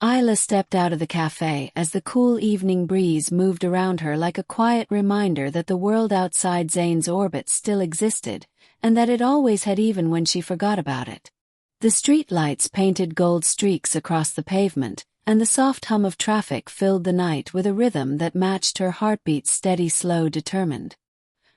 Isla stepped out of the cafe as the cool evening breeze moved around her like a quiet reminder that the world outside Zane's orbit still existed, and that it always had even when she forgot about it. The streetlights painted gold streaks across the pavement, and the soft hum of traffic filled the night with a rhythm that matched her heartbeat's steady, slow, determined.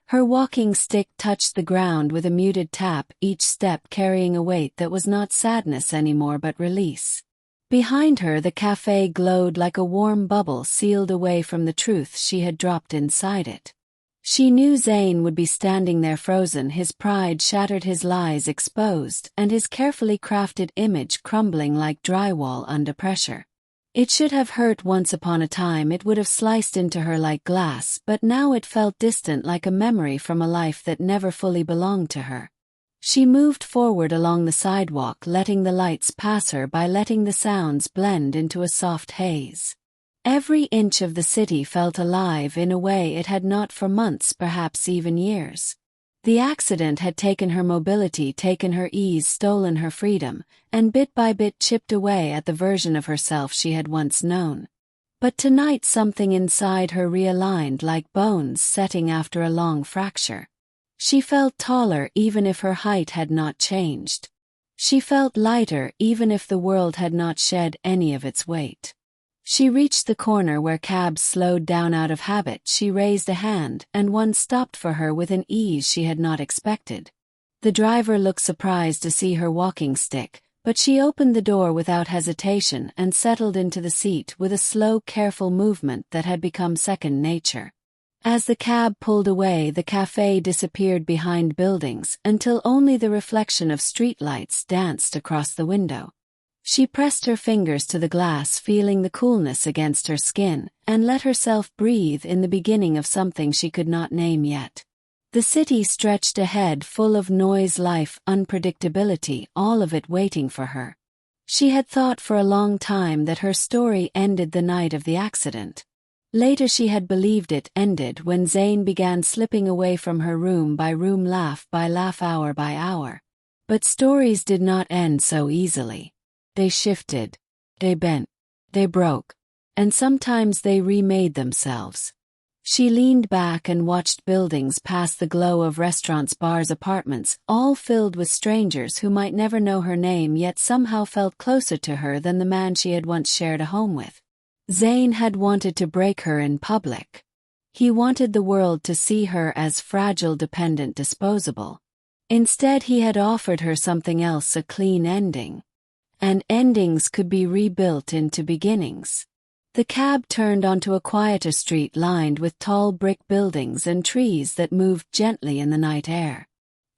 Her walking stick touched the ground with a muted tap, each step carrying a weight that was not sadness anymore but release. Behind her the cafe glowed like a warm bubble sealed away from the truth she had dropped inside it. She knew Zane would be standing there frozen, his pride shattered, his lies exposed, and his carefully crafted image crumbling like drywall under pressure. It should have hurt once upon a time, it would have sliced into her like glass, but now it felt distant, like a memory from a life that never fully belonged to her. She moved forward along the sidewalk, letting the lights pass her by, letting the sounds blend into a soft haze. Every inch of the city felt alive in a way it had not for months, perhaps even years. The accident had taken her mobility, taken her ease, stolen her freedom, and bit by bit chipped away at the version of herself she had once known. But tonight something inside her realigned, like bones setting after a long fracture. She felt taller even if her height had not changed. She felt lighter even if the world had not shed any of its weight. She reached the corner where cabs slowed down out of habit. She raised a hand, and one stopped for her with an ease she had not expected. The driver looked surprised to see her walking stick, but she opened the door without hesitation and settled into the seat with a slow, careful movement that had become second nature. As the cab pulled away, the cafe disappeared behind buildings until only the reflection of streetlights danced across the window. She pressed her fingers to the glass, feeling the coolness against her skin, and let herself breathe in the beginning of something she could not name yet. The city stretched ahead, full of noise, life, unpredictability, all of it waiting for her. She had thought for a long time that her story ended the night of the accident. Later she had believed it ended when Zane began slipping away from her room by room, laugh by laugh, hour by hour. But stories did not end so easily. They shifted, they bent, they broke, and sometimes they remade themselves. She leaned back and watched buildings pass, the glow of restaurants, bars, apartments, all filled with strangers who might never know her name yet somehow felt closer to her than the man she had once shared a home with. Zane had wanted to break her in public. He wanted the world to see her as fragile, dependent, disposable. Instead he had offered her something else, a clean ending. And endings could be rebuilt into beginnings. The cab turned onto a quieter street lined with tall brick buildings and trees that moved gently in the night air.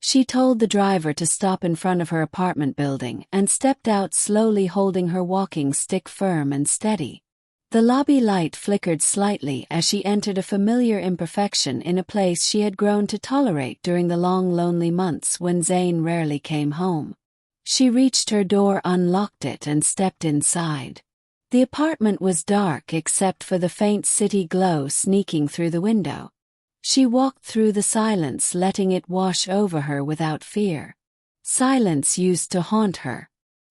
She told the driver to stop in front of her apartment building and stepped out slowly, holding her walking stick firm and steady. The lobby light flickered slightly as she entered, a familiar imperfection in a place she had grown to tolerate during the long, lonely months when Zane rarely came home. She reached her door, unlocked it, and stepped inside. The apartment was dark except for the faint city glow sneaking through the window. She walked through the silence, letting it wash over her without fear. Silence used to haunt her.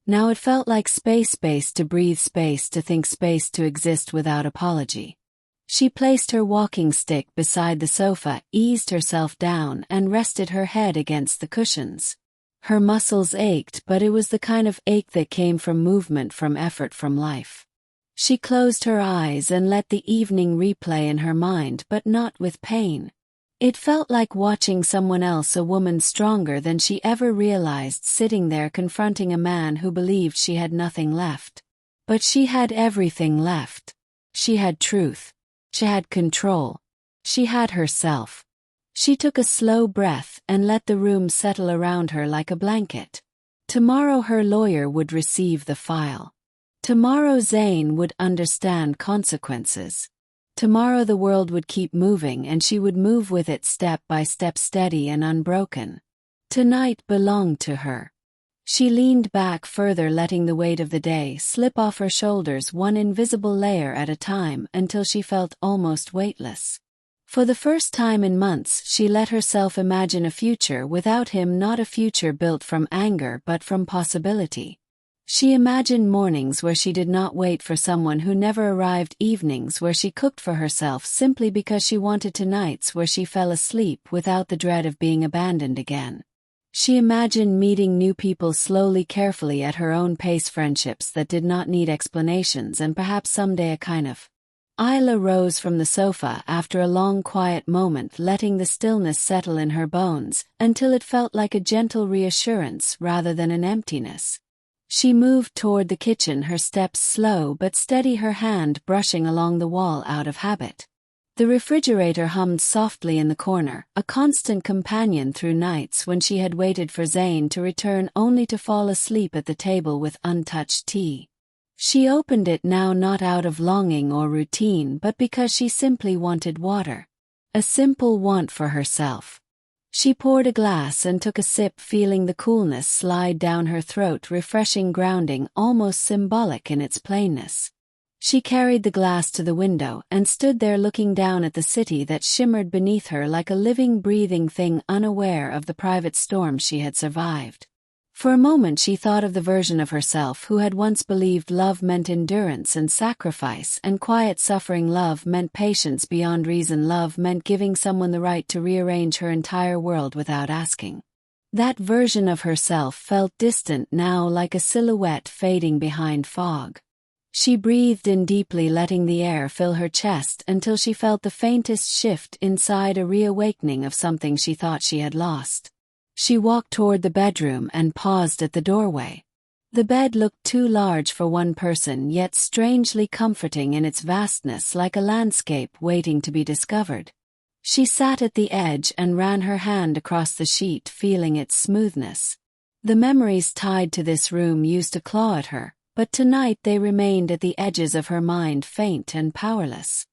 Now it felt like space to breathe, space to think, space to exist without apology. She placed her walking stick beside the sofa, eased herself down, and rested her head against the cushions. Her muscles ached, but it was the kind of ache that came from movement, from effort, from life. She closed her eyes and let the evening replay in her mind, but not with pain. It felt like watching someone else, a woman stronger than she ever realized, sitting there confronting a man who believed she had nothing left. But she had everything left. She had truth. She had control. She had herself. She took a slow breath and let the room settle around her like a blanket. Tomorrow her lawyer would receive the file. Tomorrow Zane would understand consequences. Tomorrow the world would keep moving and she would move with it, step by step, steady and unbroken. Tonight belonged to her. She leaned back further, letting the weight of the day slip off her shoulders one invisible layer at a time until she felt almost weightless. For the first time in months she let herself imagine a future without him, not a future built from anger but from possibility. She imagined mornings where she did not wait for someone who never arrived, evenings where she cooked for herself simply because she wanted to, nights where she fell asleep without the dread of being abandoned again. She imagined meeting new people slowly, carefully, at her own pace, friendships that did not need explanations, and perhaps someday a kind of. Isla rose from the sofa after a long quiet moment, letting the stillness settle in her bones until it felt like a gentle reassurance rather than an emptiness. She moved toward the kitchen, her steps slow but steady, her hand brushing along the wall out of habit. The refrigerator hummed softly in the corner, a constant companion through nights when she had waited for Zane to return only to fall asleep at the table with untouched tea. She opened it now, not out of longing or routine, but because she simply wanted water. A simple want for herself. She poured a glass and took a sip, feeling the coolness slide down her throat, refreshing, grounding, almost symbolic in its plainness. She carried the glass to the window and stood there looking down at the city that shimmered beneath her like a living, breathing thing, unaware of the private storm she had survived. For a moment she thought of the version of herself who had once believed love meant endurance and sacrifice and quiet suffering. Love meant patience beyond reason. Love meant giving someone the right to rearrange her entire world without asking. That version of herself felt distant now, like a silhouette fading behind fog. She breathed in deeply, letting the air fill her chest until she felt the faintest shift inside, a reawakening of something she thought she had lost. She walked toward the bedroom and paused at the doorway. The bed looked too large for one person, yet strangely comforting in its vastness, like a landscape waiting to be discovered. She sat at the edge and ran her hand across the sheet, feeling its smoothness. The memories tied to this room used to claw at her, but tonight they remained at the edges of her mind, faint and powerless.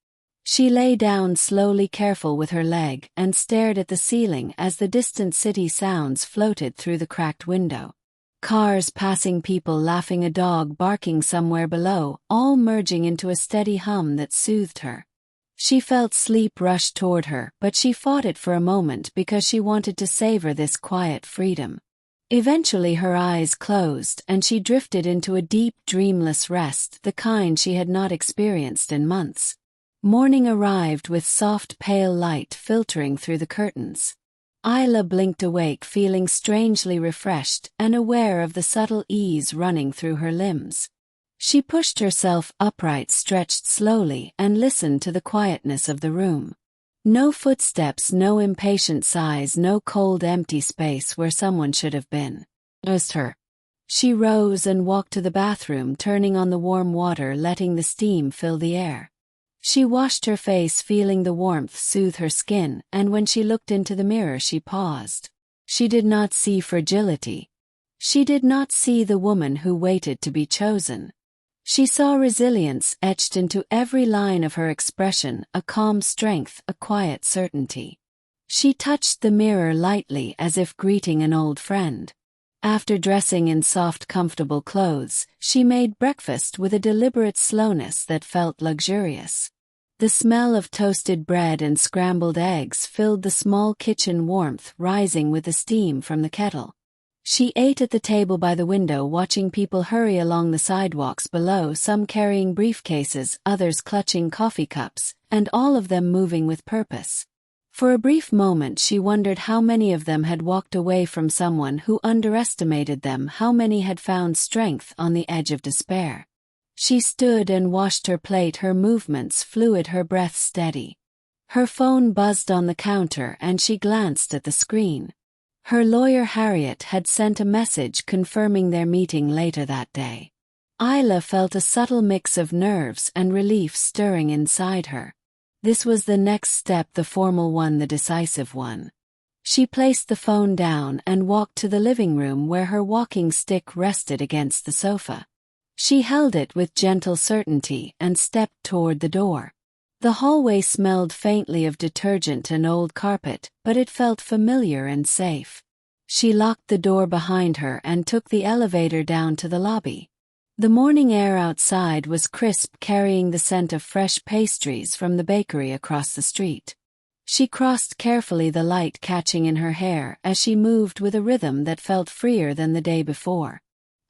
She lay down slowly, careful with her leg, and stared at the ceiling as the distant city sounds floated through the cracked window. Cars passing, people laughing, a dog barking somewhere below, all merging into a steady hum that soothed her. She felt sleep rush toward her, but she fought it for a moment because she wanted to savor this quiet freedom. Eventually her eyes closed and she drifted into a deep, dreamless rest, the kind she had not experienced in months. Morning arrived with soft, pale light filtering through the curtains. Isla blinked awake, feeling strangely refreshed and aware of the subtle ease running through her limbs. She pushed herself upright, stretched slowly, and listened to the quietness of the room. No footsteps, no impatient sighs, no cold, empty space where someone should have been. Just her. She rose and walked to the bathroom, turning on the warm water, letting the steam fill the air. She washed her face, feeling the warmth soothe her skin, and when she looked into the mirror she paused. She did not see fragility. She did not see the woman who waited to be chosen. She saw resilience etched into every line of her expression, a calm strength, a quiet certainty. She touched the mirror lightly as if greeting an old friend. After dressing in soft, comfortable clothes, she made breakfast with a deliberate slowness that felt luxurious. The smell of toasted bread and scrambled eggs filled the small kitchen, warmth rising with the steam from the kettle. She ate at the table by the window, watching people hurry along the sidewalks below, some carrying briefcases, others clutching coffee cups, and all of them moving with purpose. For a brief moment she wondered how many of them had walked away from someone who underestimated them, how many had found strength on the edge of despair. She stood and washed her plate, her movements fluid, her breath steady. Her phone buzzed on the counter and she glanced at the screen. Her lawyer Harriet had sent a message confirming their meeting later that day. Isla felt a subtle mix of nerves and relief stirring inside her. This was the next step, the formal one, the decisive one. She placed the phone down and walked to the living room where her walking stick rested against the sofa. She held it with gentle certainty and stepped toward the door. The hallway smelled faintly of detergent and old carpet, but it felt familiar and safe. She locked the door behind her and took the elevator down to the lobby. The morning air outside was crisp, carrying the scent of fresh pastries from the bakery across the street. She crossed carefully, the light catching in her hair as she moved with a rhythm that felt freer than the day before.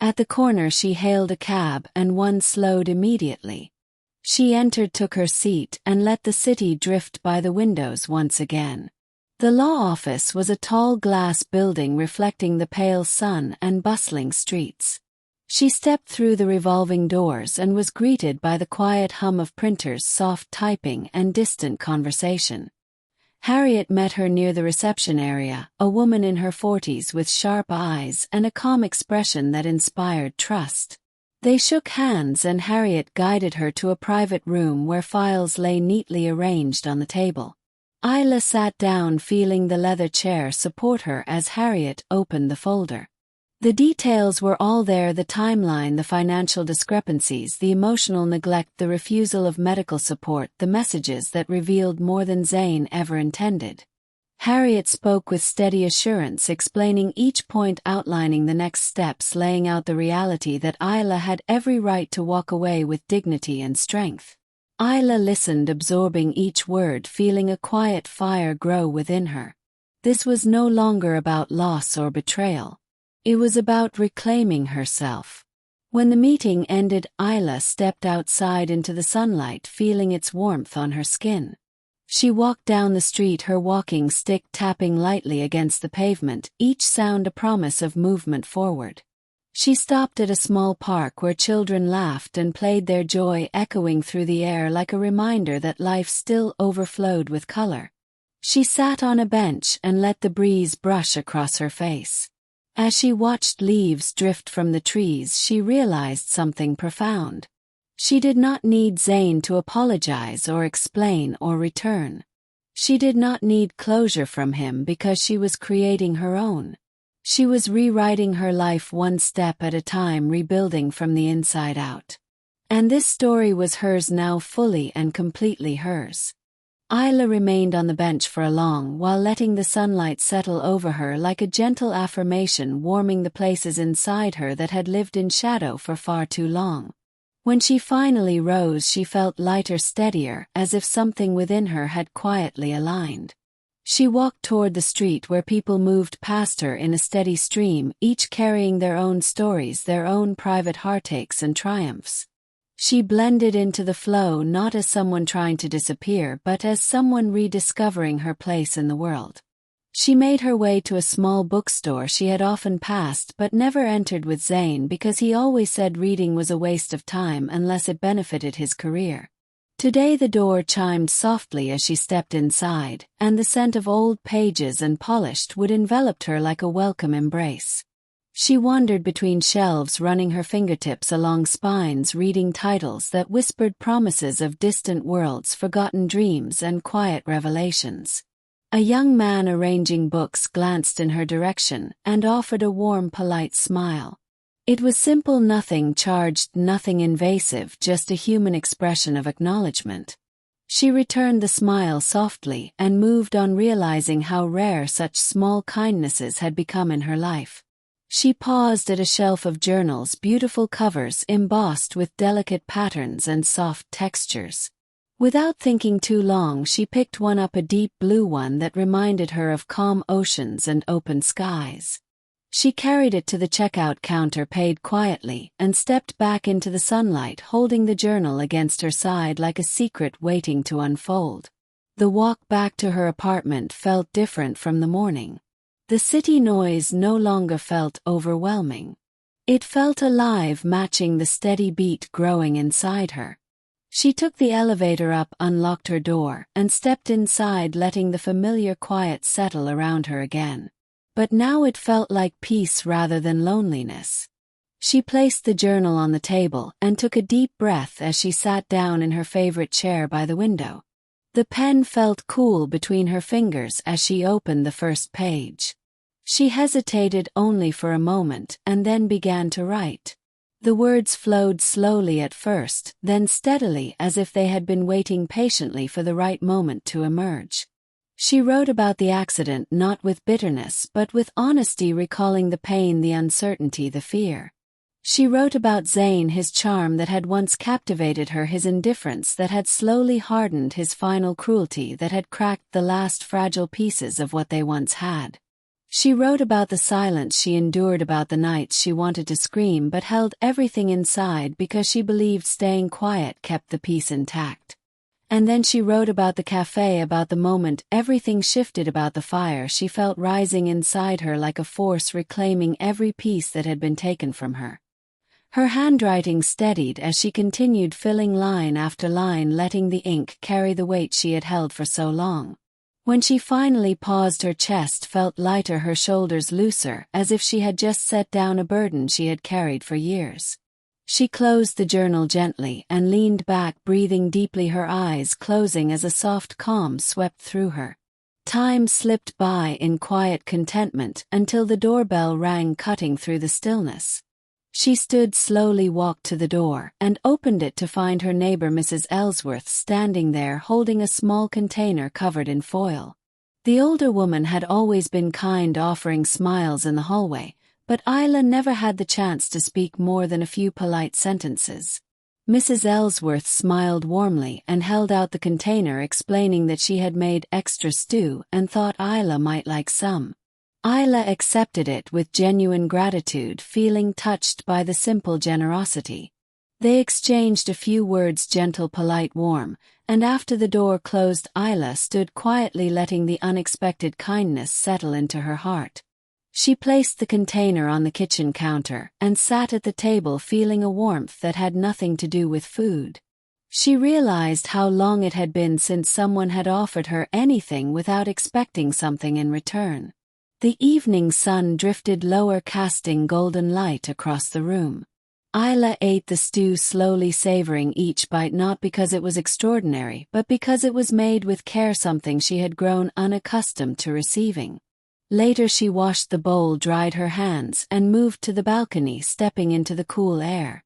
At the corner she hailed a cab and one slowed immediately. She entered, took her seat, and let the city drift by the windows once again. The law office was a tall glass building reflecting the pale sun and bustling streets. She stepped through the revolving doors and was greeted by the quiet hum of printers, soft typing, and distant conversation. Harriet met her near the reception area, a woman in her 40s with sharp eyes and a calm expression that inspired trust. They shook hands and Harriet guided her to a private room where files lay neatly arranged on the table. Isla sat down, feeling the leather chair support her as Harriet opened the folder. The details were all there: the timeline, the financial discrepancies, the emotional neglect, the refusal of medical support, the messages that revealed more than Zane ever intended. Harriet spoke with steady assurance, explaining each point, outlining the next steps, laying out the reality that Isla had every right to walk away with dignity and strength. Isla listened, absorbing each word, feeling a quiet fire grow within her. This was no longer about loss or betrayal. It was about reclaiming herself. When the meeting ended, Isla stepped outside into the sunlight, feeling its warmth on her skin. She walked down the street, her walking stick tapping lightly against the pavement, each sound a promise of movement forward. She stopped at a small park where children laughed and played, their joy echoing through the air like a reminder that life still overflowed with color. She sat on a bench and let the breeze brush across her face. As she watched leaves drift from the trees, she realized something profound. She did not need Zane to apologize or explain or return. She did not need closure from him because she was creating her own. She was rewriting her life one step at a time, rebuilding from the inside out. And this story was hers now, fully and completely hers. Isla remained on the bench for a long while, letting the sunlight settle over her like a gentle affirmation, warming the places inside her that had lived in shadow for far too long. When she finally rose, she felt lighter, steadier, as if something within her had quietly aligned. She walked toward the street where people moved past her in a steady stream, each carrying their own stories, their own private heartaches and triumphs. She blended into the flow, not as someone trying to disappear, but as someone rediscovering her place in the world. She made her way to a small bookstore she had often passed but never entered with Zane because he always said reading was a waste of time unless it benefited his career. Today the door chimed softly as she stepped inside, and the scent of old pages and polished wood enveloped her like a welcome embrace. She wandered between shelves, running her fingertips along spines, reading titles that whispered promises of distant worlds, forgotten dreams, and quiet revelations. A young man arranging books glanced in her direction and offered a warm, polite smile. It was simple, nothing charged, nothing invasive, just a human expression of acknowledgement. She returned the smile softly and moved on, realizing how rare such small kindnesses had become in her life. She paused at a shelf of journals, beautiful covers embossed with delicate patterns and soft textures. Without thinking too long, she picked one up, a deep blue one that reminded her of calm oceans and open skies. She carried it to the checkout counter, paid quietly, and stepped back into the sunlight, holding the journal against her side like a secret waiting to unfold. The walk back to her apartment felt different from the morning. The city noise no longer felt overwhelming. It felt alive, matching the steady beat growing inside her. She took the elevator up, unlocked her door, and stepped inside, letting the familiar quiet settle around her again. But now it felt like peace rather than loneliness. She placed the journal on the table and took a deep breath as she sat down in her favorite chair by the window. The pen felt cool between her fingers as she opened the first page. She hesitated only for a moment and then began to write. The words flowed slowly at first, then steadily, as if they had been waiting patiently for the right moment to emerge. She wrote about the accident, not with bitterness but with honesty, recalling the pain, the uncertainty, the fear. She wrote about Zane, his charm that had once captivated her, his indifference that had slowly hardened, his final cruelty that had cracked the last fragile pieces of what they once had. She wrote about the silence she endured, about the nights she wanted to scream but held everything inside because she believed staying quiet kept the peace intact. And then she wrote about the cafe, about the moment everything shifted, about the fire she felt rising inside her like a force reclaiming every piece that had been taken from her. Her handwriting steadied as she continued, filling line after line, letting the ink carry the weight she had held for so long. When she finally paused, her chest felt lighter, her shoulders looser, as if she had just set down a burden she had carried for years. She closed the journal gently and leaned back, breathing deeply, her eyes closing as a soft calm swept through her. Time slipped by in quiet contentment until the doorbell rang, cutting through the stillness. She stood slowly, walked to the door, and opened it to find her neighbor Mrs. Ellsworth standing there holding a small container covered in foil. The older woman had always been kind, offering smiles in the hallway, but Isla never had the chance to speak more than a few polite sentences. Mrs. Ellsworth smiled warmly and held out the container, explaining that she had made extra stew and thought Isla might like some. Isla accepted it with genuine gratitude, feeling touched by the simple generosity. They exchanged a few words, gentle, polite, warm, and after the door closed, Isla stood quietly, letting the unexpected kindness settle into her heart. She placed the container on the kitchen counter and sat at the table, feeling a warmth that had nothing to do with food. She realized how long it had been since someone had offered her anything without expecting something in return. The evening sun drifted lower, casting golden light across the room. Isla ate the stew slowly, savoring each bite, not because it was extraordinary, but because it was made with care, something she had grown unaccustomed to receiving. Later she washed the bowl, dried her hands, and moved to the balcony, stepping into the cool air.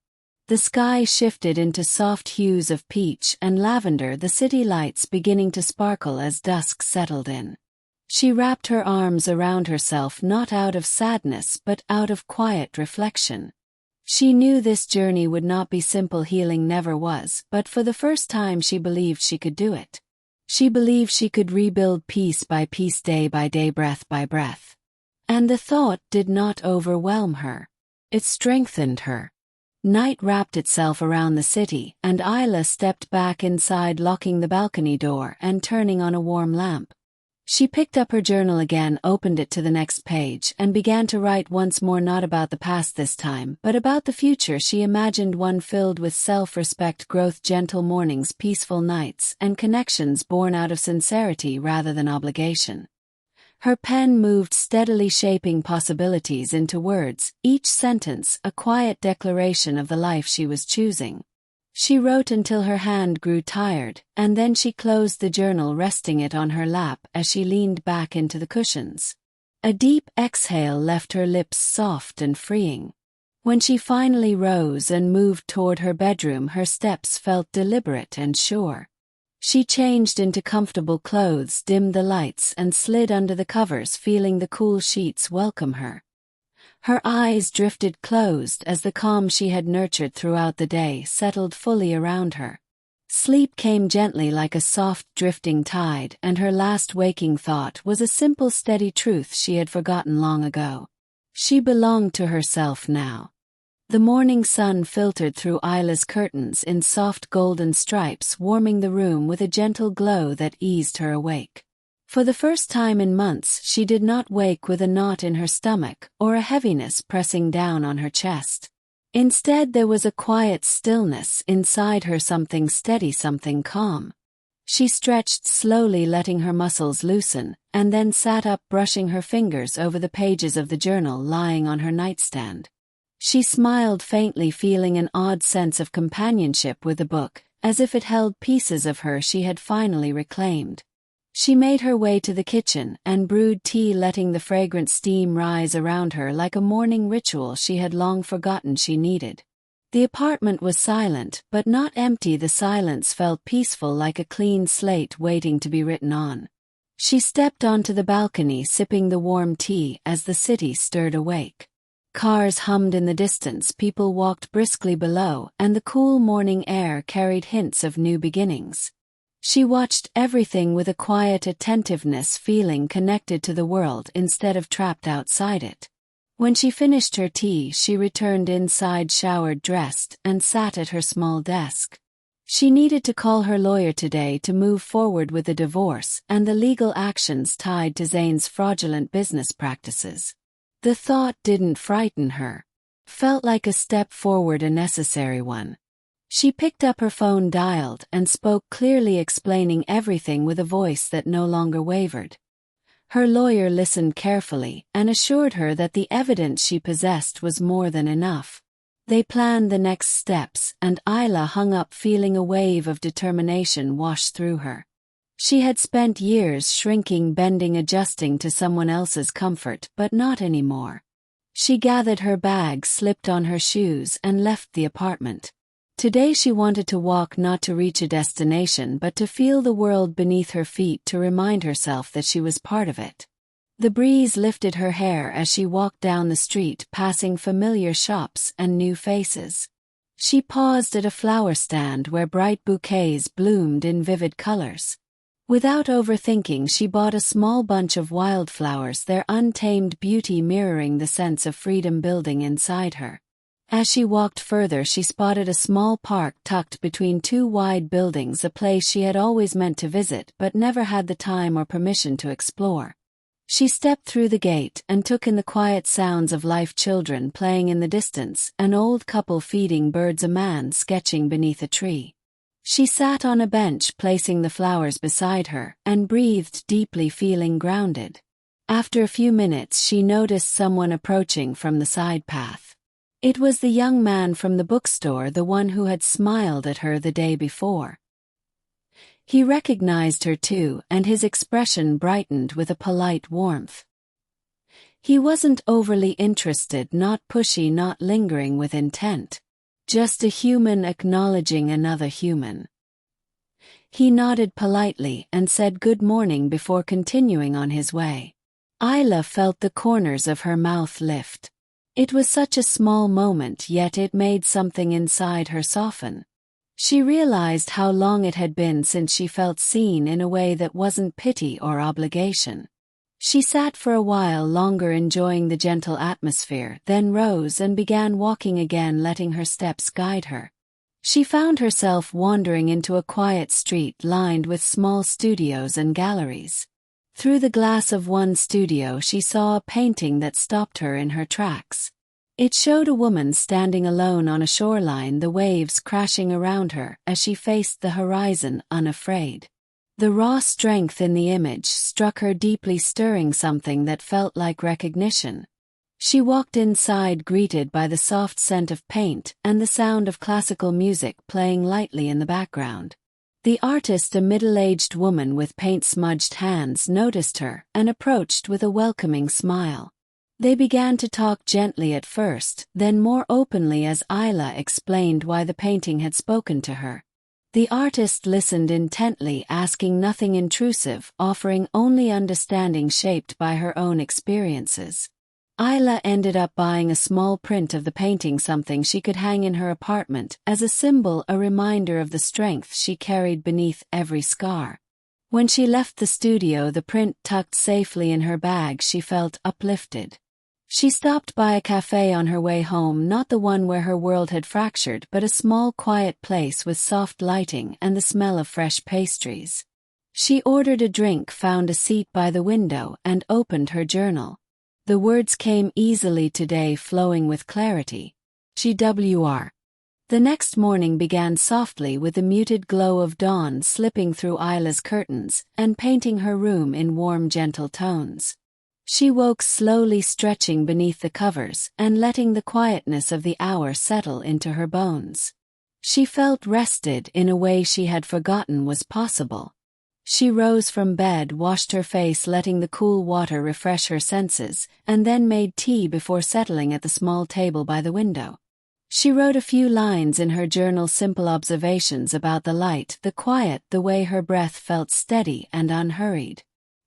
The sky shifted into soft hues of peach and lavender, the city lights beginning to sparkle as dusk settled in. She wrapped her arms around herself, not out of sadness but out of quiet reflection. She knew this journey would not be simple, healing never was, but for the first time she believed she could do it. She believed she could rebuild piece by piece, day by day, breath by breath. And the thought did not overwhelm her. It strengthened her. Night wrapped itself around the city, and Isla stepped back inside, locking the balcony door and turning on a warm lamp. She picked up her journal again, opened it to the next page, and began to write once more, not about the past this time, but about the future she imagined, one filled with self-respect, growth, gentle mornings, peaceful nights, and connections born out of sincerity rather than obligation. Her pen moved steadily, shaping possibilities into words, each sentence a quiet declaration of the life she was choosing. She wrote until her hand grew tired, and then she closed the journal, resting it on her lap as she leaned back into the cushions. A deep exhale left her lips soft and freeing. When she finally rose and moved toward her bedroom, her steps felt deliberate and sure. She changed into comfortable clothes, dimmed the lights, and slid under the covers, feeling the cool sheets welcome her. Her eyes drifted closed as the calm she had nurtured throughout the day settled fully around her. Sleep came gently like a soft drifting tide, and her last waking thought was a simple, steady truth she had forgotten long ago. She belonged to herself now. The morning sun filtered through Isla's curtains in soft golden stripes, warming the room with a gentle glow that eased her awake. For the first time in months, she did not wake with a knot in her stomach or a heaviness pressing down on her chest. Instead, there was a quiet stillness inside her, something steady, something calm. She stretched slowly, letting her muscles loosen, and then sat up, brushing her fingers over the pages of the journal lying on her nightstand. She smiled faintly, feeling an odd sense of companionship with the book, as if it held pieces of her she had finally reclaimed. She made her way to the kitchen and brewed tea, letting the fragrant steam rise around her like a morning ritual she had long forgotten she needed. The apartment was silent, but not empty. The silence felt peaceful, like a clean slate waiting to be written on. She stepped onto the balcony, sipping the warm tea as the city stirred awake. Cars hummed in the distance, people walked briskly below, and the cool morning air carried hints of new beginnings. She watched everything with a quiet attentiveness, feeling connected to the world instead of trapped outside it. When she finished her tea, she returned inside, showered, dressed, and sat at her small desk. She needed to call her lawyer today to move forward with the divorce and the legal actions tied to Zane's fraudulent business practices. The thought didn't frighten her. Felt like a step forward, a necessary one. She picked up her phone, dialed, and spoke clearly, explaining everything with a voice that no longer wavered. Her lawyer listened carefully and assured her that the evidence she possessed was more than enough. They planned the next steps, and Isla hung up, feeling a wave of determination wash through her. She had spent years shrinking, bending, adjusting to someone else's comfort, but not anymore. She gathered her bag, slipped on her shoes, and left the apartment. Today she wanted to walk, not to reach a destination but to feel the world beneath her feet, to remind herself that she was part of it. The breeze lifted her hair as she walked down the street, passing familiar shops and new faces. She paused at a flower stand where bright bouquets bloomed in vivid colors. Without overthinking, she bought a small bunch of wildflowers, their untamed beauty mirroring the sense of freedom building inside her. As she walked further, she spotted a small park tucked between two wide buildings, a place she had always meant to visit but never had the time or permission to explore. She stepped through the gate and took in the quiet sounds of life: children playing in the distance, an old couple feeding birds, a man sketching beneath a tree. She sat on a bench, placing the flowers beside her, and breathed deeply, feeling grounded. After a few minutes, she noticed someone approaching from the side path. It was the young man from the bookstore, the one who had smiled at her the day before. He recognized her too, and his expression brightened with a polite warmth. He wasn't overly interested, not pushy, not lingering with intent. Just a human acknowledging another human. He nodded politely and said good morning before continuing on his way. Isla felt the corners of her mouth lift. It was such a small moment, yet it made something inside her soften. She realized how long it had been since she felt seen in a way that wasn't pity or obligation. She sat for a while longer, enjoying the gentle atmosphere, then rose and began walking again, letting her steps guide her. She found herself wandering into a quiet street lined with small studios and galleries. Through the glass of one studio, she saw a painting that stopped her in her tracks. It showed a woman standing alone on a shoreline, the waves crashing around her as she faced the horizon, unafraid. The raw strength in the image struck her deeply, stirring something that felt like recognition. She walked inside, greeted by the soft scent of paint and the sound of classical music playing lightly in the background. The artist, a middle-aged woman with paint-smudged hands, noticed her and approached with a welcoming smile. They began to talk gently at first, then more openly as Isla explained why the painting had spoken to her. The artist listened intently, asking nothing intrusive, offering only understanding shaped by her own experiences. Isla ended up buying a small print of the painting, something she could hang in her apartment as a symbol, a reminder of the strength she carried beneath every scar. When she left the studio, the print tucked safely in her bag, she felt uplifted. She stopped by a cafe on her way home, not the one where her world had fractured, but a small, quiet place with soft lighting and the smell of fresh pastries. She ordered a drink, found a seat by the window, and opened her journal. The words came easily today, flowing with clarity. GWR. The next morning began softly, with the muted glow of dawn slipping through Isla's curtains and painting her room in warm, gentle tones. She woke slowly, stretching beneath the covers and letting the quietness of the hour settle into her bones. She felt rested in a way she had forgotten was possible. She rose from bed, washed her face, letting the cool water refresh her senses, and then made tea before settling at the small table by the window. She wrote a few lines in her journal, simple observations about the light, the quiet, the way her breath felt steady and unhurried.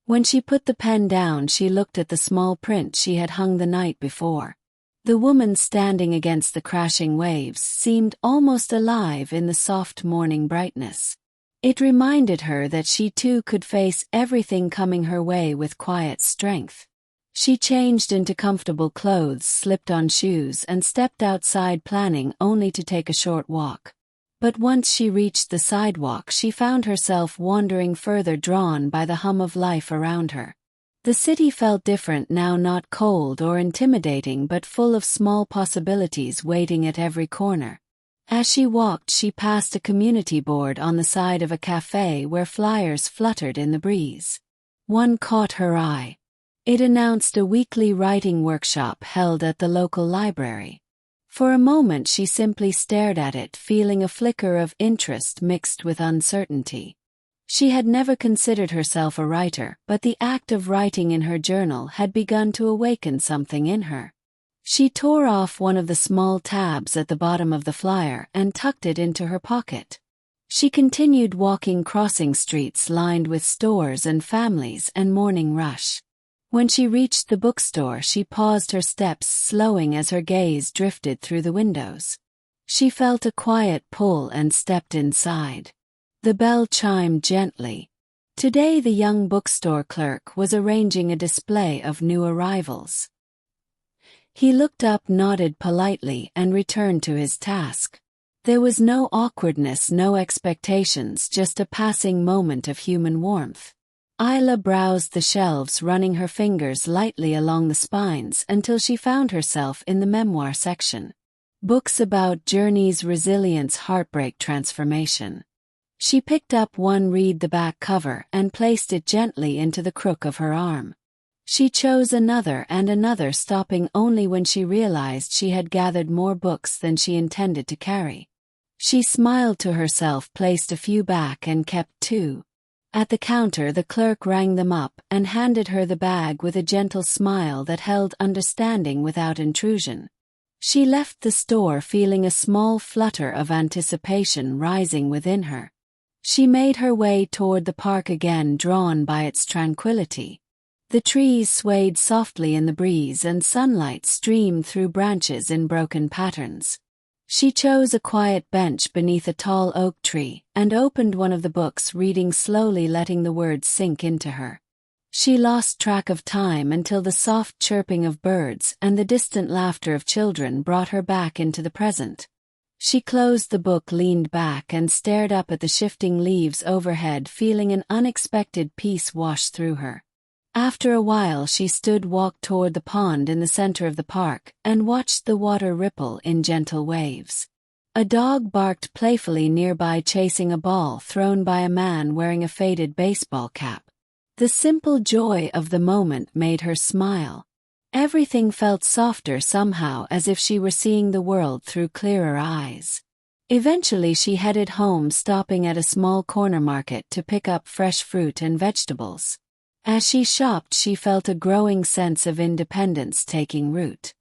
When she put the pen down, she looked at the small print she had hung the night before. The woman standing against the crashing waves seemed almost alive in the soft morning brightness. It reminded her that she too could face everything coming her way with quiet strength. She changed into comfortable clothes, slipped on shoes, and stepped outside, planning only to take a short walk. But once she reached the sidewalk, she found herself wandering further, drawn by the hum of life around her. The city felt different now, not cold or intimidating, but full of small possibilities waiting at every corner. As she walked, she passed a community board on the side of a cafe where flyers fluttered in the breeze. One caught her eye. It announced a weekly writing workshop held at the local library. For a moment she simply stared at it, feeling a flicker of interest mixed with uncertainty. She had never considered herself a writer, but the act of writing in her journal had begun to awaken something in her. She tore off one of the small tabs at the bottom of the flyer and tucked it into her pocket. She continued walking, crossing streets lined with stores and families and morning rush. When she reached the bookstore, she paused, her steps slowing as her gaze drifted through the windows. She felt a quiet pull and stepped inside. The bell chimed gently. Today the young bookstore clerk was arranging a display of new arrivals. He looked up, nodded politely, and returned to his task. There was no awkwardness, no expectations, just a passing moment of human warmth. Isla browsed the shelves, running her fingers lightly along the spines until she found herself in the memoir section. Books about journeys, resilience, heartbreak, transformation. She picked up one, read the back cover, and placed it gently into the crook of her arm. She chose another and another, stopping only when she realized she had gathered more books than she intended to carry. She smiled to herself, placed a few back, and kept two. At the counter, the clerk rang them up and handed her the bag with a gentle smile that held understanding without intrusion. She left the store feeling a small flutter of anticipation rising within her. She made her way toward the park again, drawn by its tranquility. The trees swayed softly in the breeze and sunlight streamed through branches in broken patterns. She chose a quiet bench beneath a tall oak tree and opened one of the books, reading slowly, letting the words sink into her. She lost track of time until the soft chirping of birds and the distant laughter of children brought her back into the present. She closed the book, leaned back, and stared up at the shifting leaves overhead, feeling an unexpected peace wash through her. After a while she walked toward the pond in the center of the park and watched the water ripple in gentle waves. A dog barked playfully nearby, chasing a ball thrown by a man wearing a faded baseball cap. The simple joy of the moment made her smile. Everything felt softer somehow, as if she were seeing the world through clearer eyes. Eventually she headed home, stopping at a small corner market to pick up fresh fruit and vegetables. As she shopped, she felt a growing sense of independence taking root.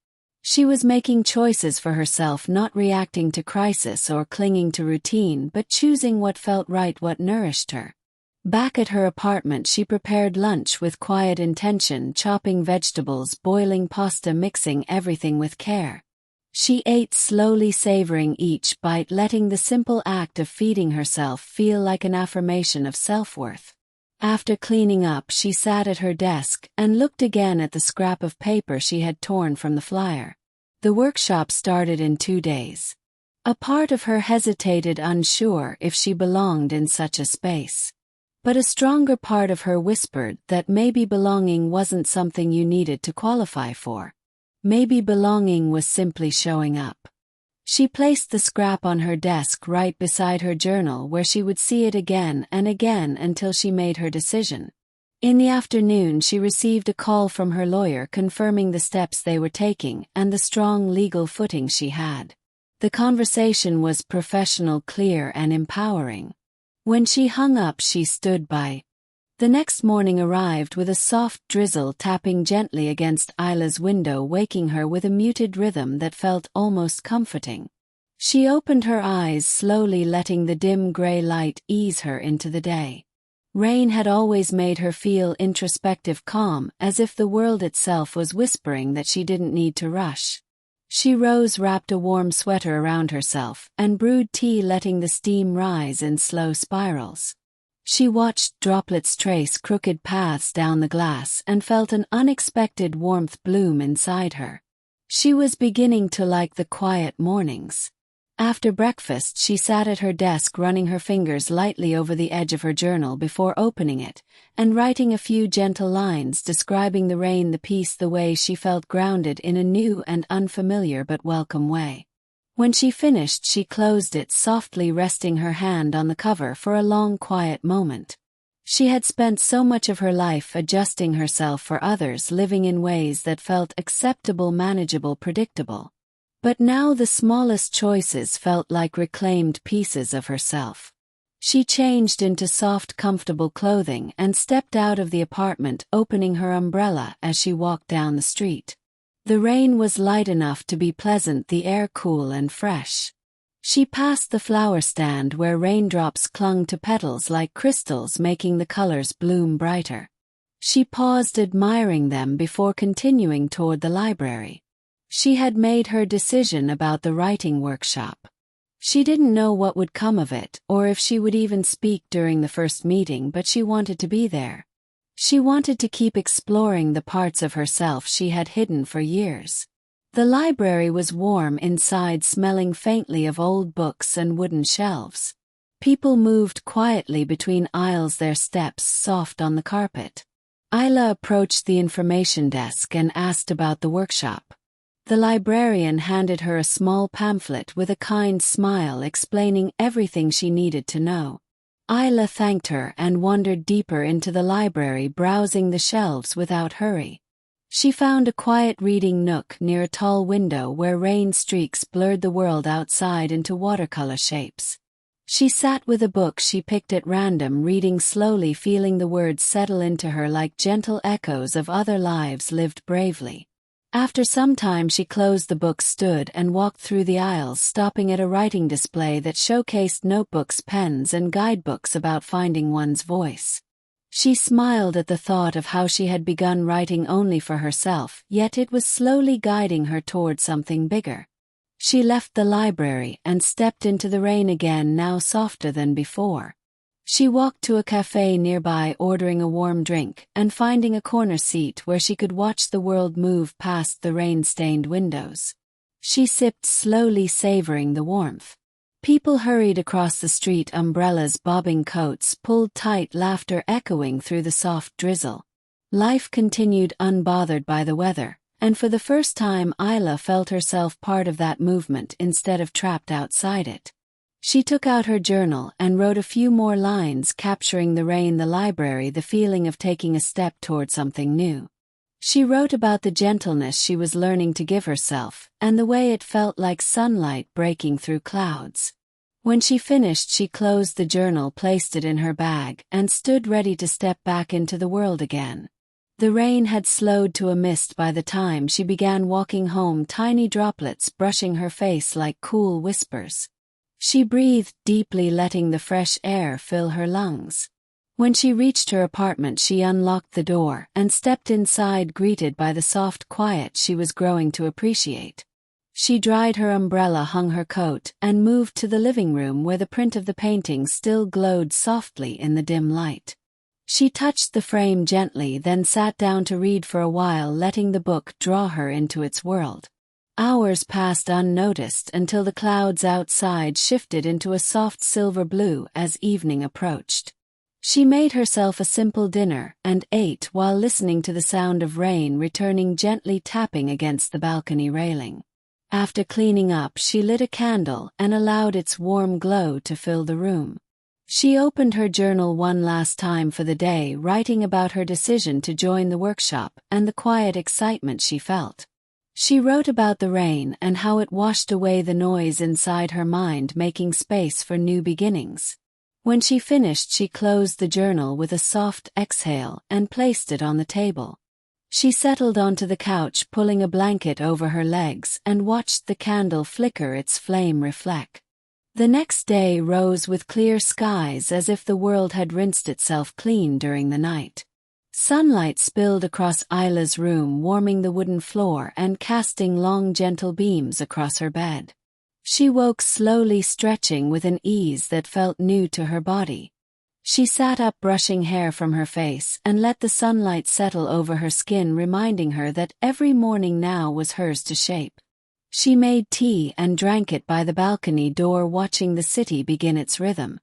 She was making choices for herself, not reacting to crisis or clinging to routine, but choosing what felt right, what nourished her. Back at her apartment, she prepared lunch with quiet intention, chopping vegetables, boiling pasta, mixing everything with care. She ate slowly, savoring each bite, letting the simple act of feeding herself feel like an affirmation of self-worth. After cleaning up, she sat at her desk and looked again at the scrap of paper she had torn from the flyer. The workshop started in 2 days. A part of her hesitated, unsure if she belonged in such a space. But a stronger part of her whispered that maybe belonging wasn't something you needed to qualify for. Maybe belonging was simply showing up. She placed the scrap on her desk right beside her journal, where she would see it again and again until she made her decision. In the afternoon, she received a call from her lawyer confirming the steps they were taking and the strong legal footing she had. The conversation was professional, clear, and empowering. When she hung up, she stood by. The next morning arrived with a soft drizzle tapping gently against Isla's window, waking her with a muted rhythm that felt almost comforting. She opened her eyes slowly, letting the dim gray light ease her into the day. Rain had always made her feel introspective, calm, as if the world itself was whispering that she didn't need to rush. She rose, wrapped a warm sweater around herself, and brewed tea, letting the steam rise in slow spirals. She watched droplets trace crooked paths down the glass and felt an unexpected warmth bloom inside her. She was beginning to like the quiet mornings. After breakfast, she sat at her desk, running her fingers lightly over the edge of her journal before opening it, and writing a few gentle lines describing the rain, the peace, the way she felt grounded in a new and unfamiliar but welcome way. When she finished, she closed it softly, resting her hand on the cover for a long, quiet moment. She had spent so much of her life adjusting herself for others, living in ways that felt acceptable, manageable, predictable. But now the smallest choices felt like reclaimed pieces of herself. She changed into soft, comfortable clothing and stepped out of the apartment, opening her umbrella as she walked down the street. The rain was light enough to be pleasant, the air cool and fresh. She passed the flower stand where raindrops clung to petals like crystals, making the colors bloom brighter. She paused, admiring them, before continuing toward the library. She had made her decision about the writing workshop. She didn't know what would come of it, or if she would even speak during the first meeting, but she wanted to be there. She wanted to keep exploring the parts of herself she had hidden for years. The library was warm inside, smelling faintly of old books and wooden shelves. People moved quietly between aisles, their steps soft on the carpet. Isla approached the information desk and asked about the workshop. The librarian handed her a small pamphlet with a kind smile, explaining everything she needed to know. Isla thanked her and wandered deeper into the library, browsing the shelves without hurry. She found a quiet reading nook near a tall window where rain streaks blurred the world outside into watercolor shapes. She sat with a book she picked at random, reading slowly, feeling the words settle into her like gentle echoes of other lives lived bravely. After some time, she closed the book, stood and walked through the aisles, stopping at a writing display that showcased notebooks, pens, and guidebooks about finding one's voice. She smiled at the thought of how she had begun writing only for herself, yet it was slowly guiding her toward something bigger. She left the library and stepped into the rain again, now softer than before. She walked to a cafe nearby, ordering a warm drink and finding a corner seat where she could watch the world move past the rain-stained windows. She sipped slowly, savoring the warmth. People hurried across the street, umbrellas bobbing, coats pulled tight, laughter echoing through the soft drizzle. Life continued unbothered by the weather, and for the first time Isla felt herself part of that movement instead of trapped outside it. She took out her journal and wrote a few more lines, capturing the rain, the library, the feeling of taking a step toward something new. She wrote about the gentleness she was learning to give herself, and the way it felt like sunlight breaking through clouds. When she finished, she closed the journal, placed it in her bag, and stood ready to step back into the world again. The rain had slowed to a mist by the time she began walking home, tiny droplets brushing her face like cool whispers. She breathed deeply, letting the fresh air fill her lungs. When she reached her apartment, she unlocked the door and stepped inside, greeted by the soft quiet she was growing to appreciate. She dried her umbrella, hung her coat, and moved to the living room where the print of the painting still glowed softly in the dim light. She touched the frame gently, then sat down to read for a while, letting the book draw her into its world. Hours passed unnoticed until the clouds outside shifted into a soft silver blue as evening approached. She made herself a simple dinner and ate while listening to the sound of rain returning, gently tapping against the balcony railing. After cleaning up, she lit a candle and allowed its warm glow to fill the room. She opened her journal one last time for the day, writing about her decision to join the workshop and the quiet excitement she felt. She wrote about the rain and how it washed away the noise inside her mind, making space for new beginnings. When she finished, she closed the journal with a soft exhale and placed it on the table. She settled onto the couch, pulling a blanket over her legs, and watched the candle flicker, its flame reflect. The next day rose with clear skies, as if the world had rinsed itself clean during the night. Sunlight spilled across Isla's room, warming the wooden floor and casting long gentle beams across her bed. She woke slowly, stretching with an ease that felt new to her body. She sat up, brushing hair from her face, and let the sunlight settle over her skin, reminding her that every morning now was hers to shape. She made tea and drank it by the balcony door, watching the city begin its rhythm.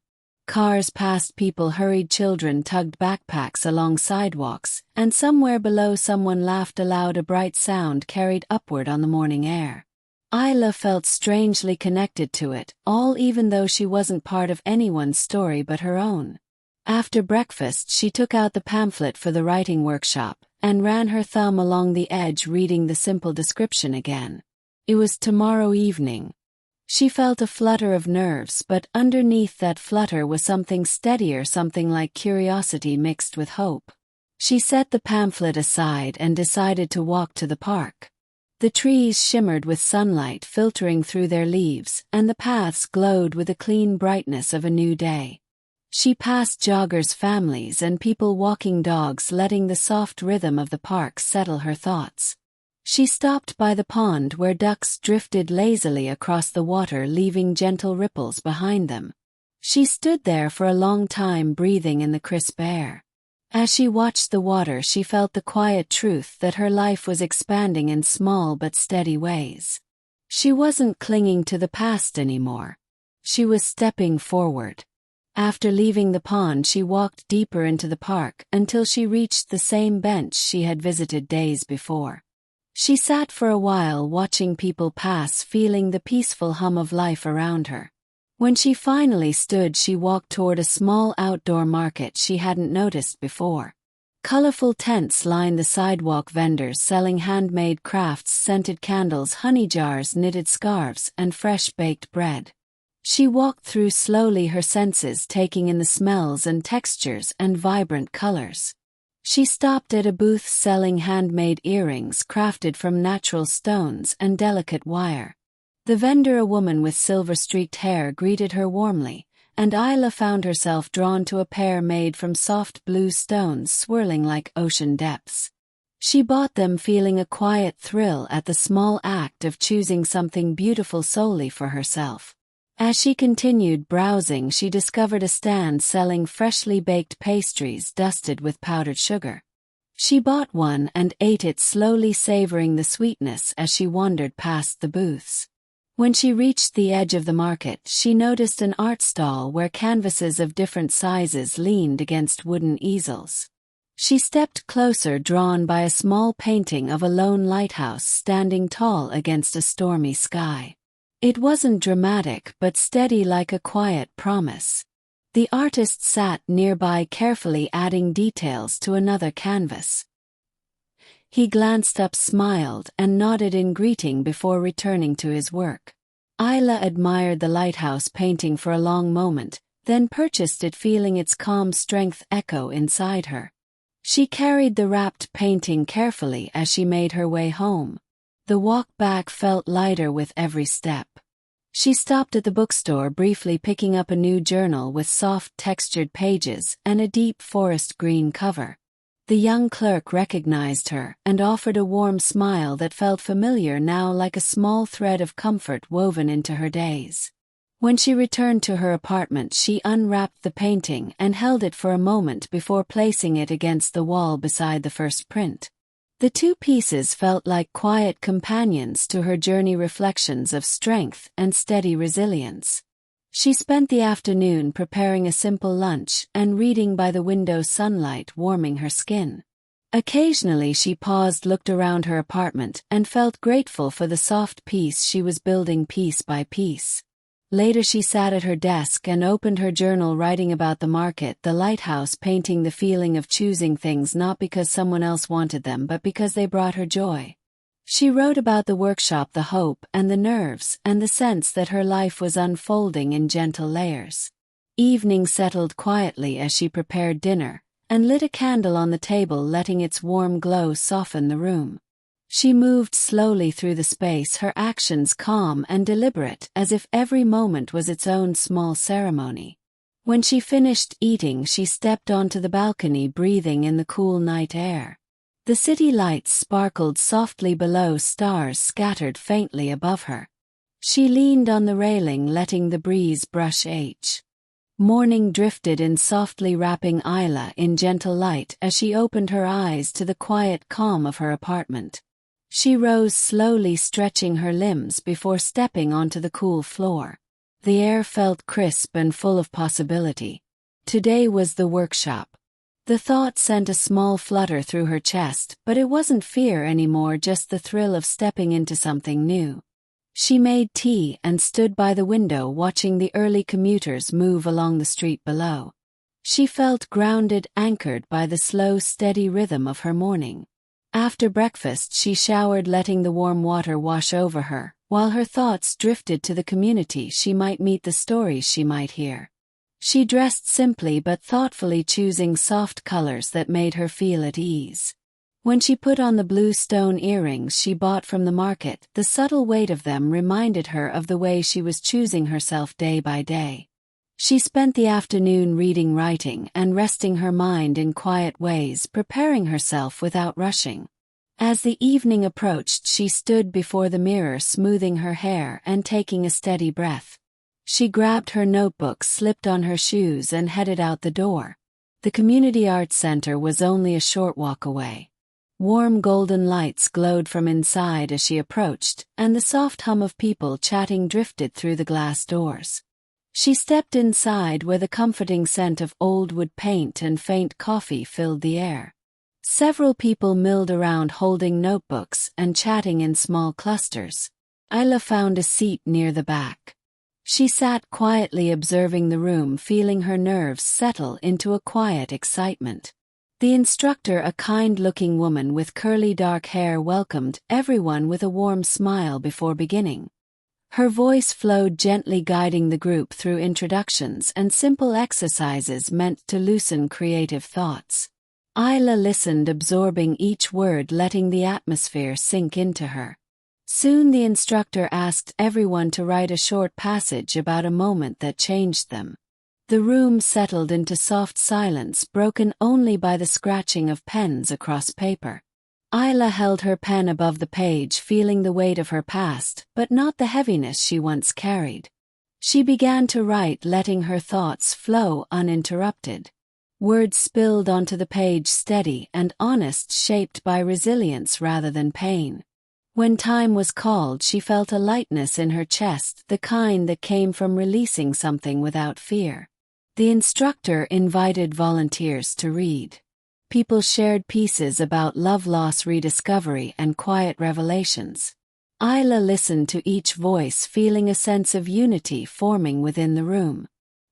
Cars passed, people hurried, children tugged backpacks along sidewalks, and somewhere below someone laughed aloud, a bright sound carried upward on the morning air. Isla felt strangely connected to it all, even though she wasn't part of anyone's story but her own. After breakfast, she took out the pamphlet for the writing workshop and ran her thumb along the edge, reading the simple description again. It was tomorrow evening. She felt a flutter of nerves, but underneath that flutter was something steadier, something like curiosity mixed with hope. She set the pamphlet aside and decided to walk to the park. The trees shimmered with sunlight filtering through their leaves, and the paths glowed with the clean brightness of a new day. She passed joggers, families, and people walking dogs, letting the soft rhythm of the park settle her thoughts. She stopped by the pond where ducks drifted lazily across the water, leaving gentle ripples behind them. She stood there for a long time, breathing in the crisp air. As she watched the water, she felt the quiet truth that her life was expanding in small but steady ways. She wasn't clinging to the past anymore. She was stepping forward. After leaving the pond, she walked deeper into the park until she reached the same bench she had visited days before. She sat for a while, watching people pass, feeling the peaceful hum of life around her. When she finally stood, she walked toward a small outdoor market she hadn't noticed before. Colorful tents lined the sidewalk, vendors selling handmade crafts, scented candles, honey jars, knitted scarves, and fresh baked bread. She walked through slowly, her senses taking in the smells and textures and vibrant colors. She stopped at a booth selling handmade earrings crafted from natural stones and delicate wire. The vendor, a woman with silver-streaked hair, greeted her warmly, and Isla found herself drawn to a pair made from soft blue stones swirling like ocean depths. She bought them, feeling a quiet thrill at the small act of choosing something beautiful solely for herself. As she continued browsing, she discovered a stand selling freshly baked pastries dusted with powdered sugar. She bought one and ate it slowly, savoring the sweetness as she wandered past the booths. When she reached the edge of the market, she noticed an art stall where canvases of different sizes leaned against wooden easels. She stepped closer, drawn by a small painting of a lone lighthouse standing tall against a stormy sky. It wasn't dramatic but steady, like a quiet promise. The artist sat nearby, carefully adding details to another canvas. He glanced up, smiled, and nodded in greeting before returning to his work. Isla admired the lighthouse painting for a long moment, then purchased it, feeling its calm strength echo inside her. She carried the wrapped painting carefully as she made her way home. The walk back felt lighter with every step. She stopped at the bookstore, briefly picking up a new journal with soft textured pages and a deep forest green cover. The young clerk recognized her and offered a warm smile that felt familiar now, like a small thread of comfort woven into her days. When she returned to her apartment, she unwrapped the painting and held it for a moment before placing it against the wall beside the first print. The two pieces felt like quiet companions to her journey, reflections of strength and steady resilience. She spent the afternoon preparing a simple lunch and reading by the window, sunlight warming her skin. Occasionally she paused, looked around her apartment, and felt grateful for the soft peace she was building piece by piece. Later she sat at her desk and opened her journal, writing about the market, the lighthouse, painting the feeling of choosing things not because someone else wanted them but because they brought her joy. She wrote about the workshop, the hope and the nerves, and the sense that her life was unfolding in gentle layers. Evening settled quietly as she prepared dinner and lit a candle on the table, letting its warm glow soften the room. She moved slowly through the space, her actions calm and deliberate, as if every moment was its own small ceremony. When she finished eating, she stepped onto the balcony, breathing in the cool night air. The city lights sparkled softly below, stars scattered faintly above her. She leaned on the railing, letting the breeze brush morning drifted in, softly wrapping Isla in gentle light as she opened her eyes to the quiet calm of her apartment. She rose slowly, stretching her limbs before stepping onto the cool floor. The air felt crisp and full of possibility. Today was the workshop. The thought sent a small flutter through her chest, but it wasn't fear anymore, just the thrill of stepping into something new. She made tea and stood by the window, watching the early commuters move along the street below. She felt grounded, anchored by the slow, steady rhythm of her morning. After breakfast, she showered, letting the warm water wash over her, while her thoughts drifted to the community she might meet, the stories she might hear. She dressed simply but thoughtfully, choosing soft colors that made her feel at ease. When she put on the blue stone earrings she bought from the market, the subtle weight of them reminded her of the way she was choosing herself day by day. She spent the afternoon reading, writing, and resting her mind in quiet ways, preparing herself without rushing. As the evening approached, she stood before the mirror, smoothing her hair and taking a steady breath. She grabbed her notebook, slipped on her shoes, and headed out the door. The community arts center was only a short walk away. Warm golden lights glowed from inside as she approached, and the soft hum of people chatting drifted through the glass doors. She stepped inside, where the comforting scent of old wood paint and faint coffee filled the air. Several people milled around, holding notebooks and chatting in small clusters. Isla found a seat near the back. She sat quietly, observing the room, feeling her nerves settle into a quiet excitement. The instructor, a kind-looking woman with curly dark hair, welcomed everyone with a warm smile before beginning. Her voice flowed gently, guiding the group through introductions and simple exercises meant to loosen creative thoughts. Isla listened, absorbing each word, letting the atmosphere sink into her. Soon the instructor asked everyone to write a short passage about a moment that changed them. The room settled into soft silence, broken only by the scratching of pens across paper. Isla held her pen above the page, feeling the weight of her past, but not the heaviness she once carried. She began to write, letting her thoughts flow uninterrupted. Words spilled onto the page, steady and honest, shaped by resilience rather than pain. When time was called, she felt a lightness in her chest, the kind that came from releasing something without fear. The instructor invited volunteers to read. People shared pieces about love, loss, rediscovery, and quiet revelations. Isla listened to each voice, feeling a sense of unity forming within the room.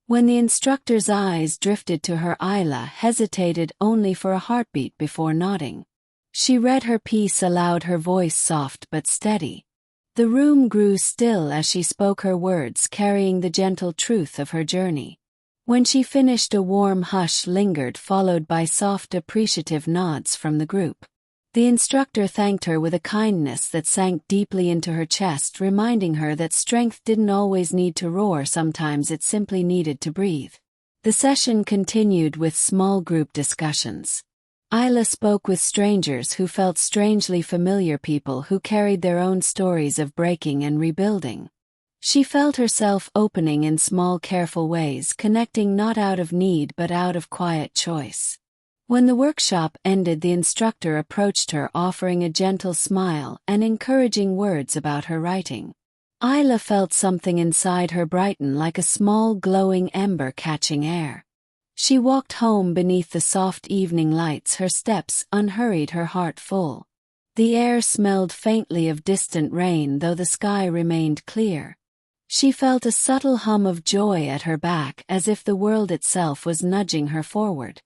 When the instructor's eyes drifted to her, Isla hesitated only for a heartbeat before nodding. She read her piece aloud, her voice soft but steady. The room grew still as she spoke her words, carrying the gentle truth of her journey. When she finished, a warm hush lingered, followed by soft, appreciative nods from the group. The instructor thanked her with a kindness that sank deeply into her chest, reminding her that strength didn't always need to roar, sometimes it simply needed to breathe. The session continued with small group discussions. Isla spoke with strangers who felt strangely familiar, people who carried their own stories of breaking and rebuilding. She felt herself opening in small, careful ways, connecting not out of need but out of quiet choice. When the workshop ended, the instructor approached her, offering a gentle smile and encouraging words about her writing. Isla felt something inside her brighten, like a small glowing ember catching air. She walked home beneath the soft evening lights, her steps unhurried, her heart full. The air smelled faintly of distant rain, though the sky remained clear. She felt a subtle hum of joy at her back, as if the world itself was nudging her forward.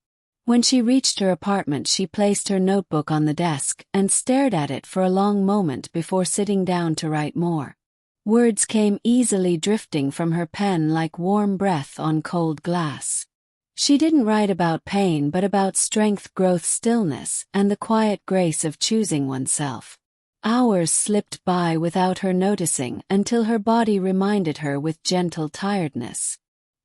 When she reached her apartment, she placed her notebook on the desk and stared at it for a long moment before sitting down to write more. Words came easily, drifting from her pen like warm breath on cold glass. She didn't write about pain but about strength, growth, stillness, and the quiet grace of choosing oneself. Hours slipped by without her noticing, until her body reminded her with gentle tiredness.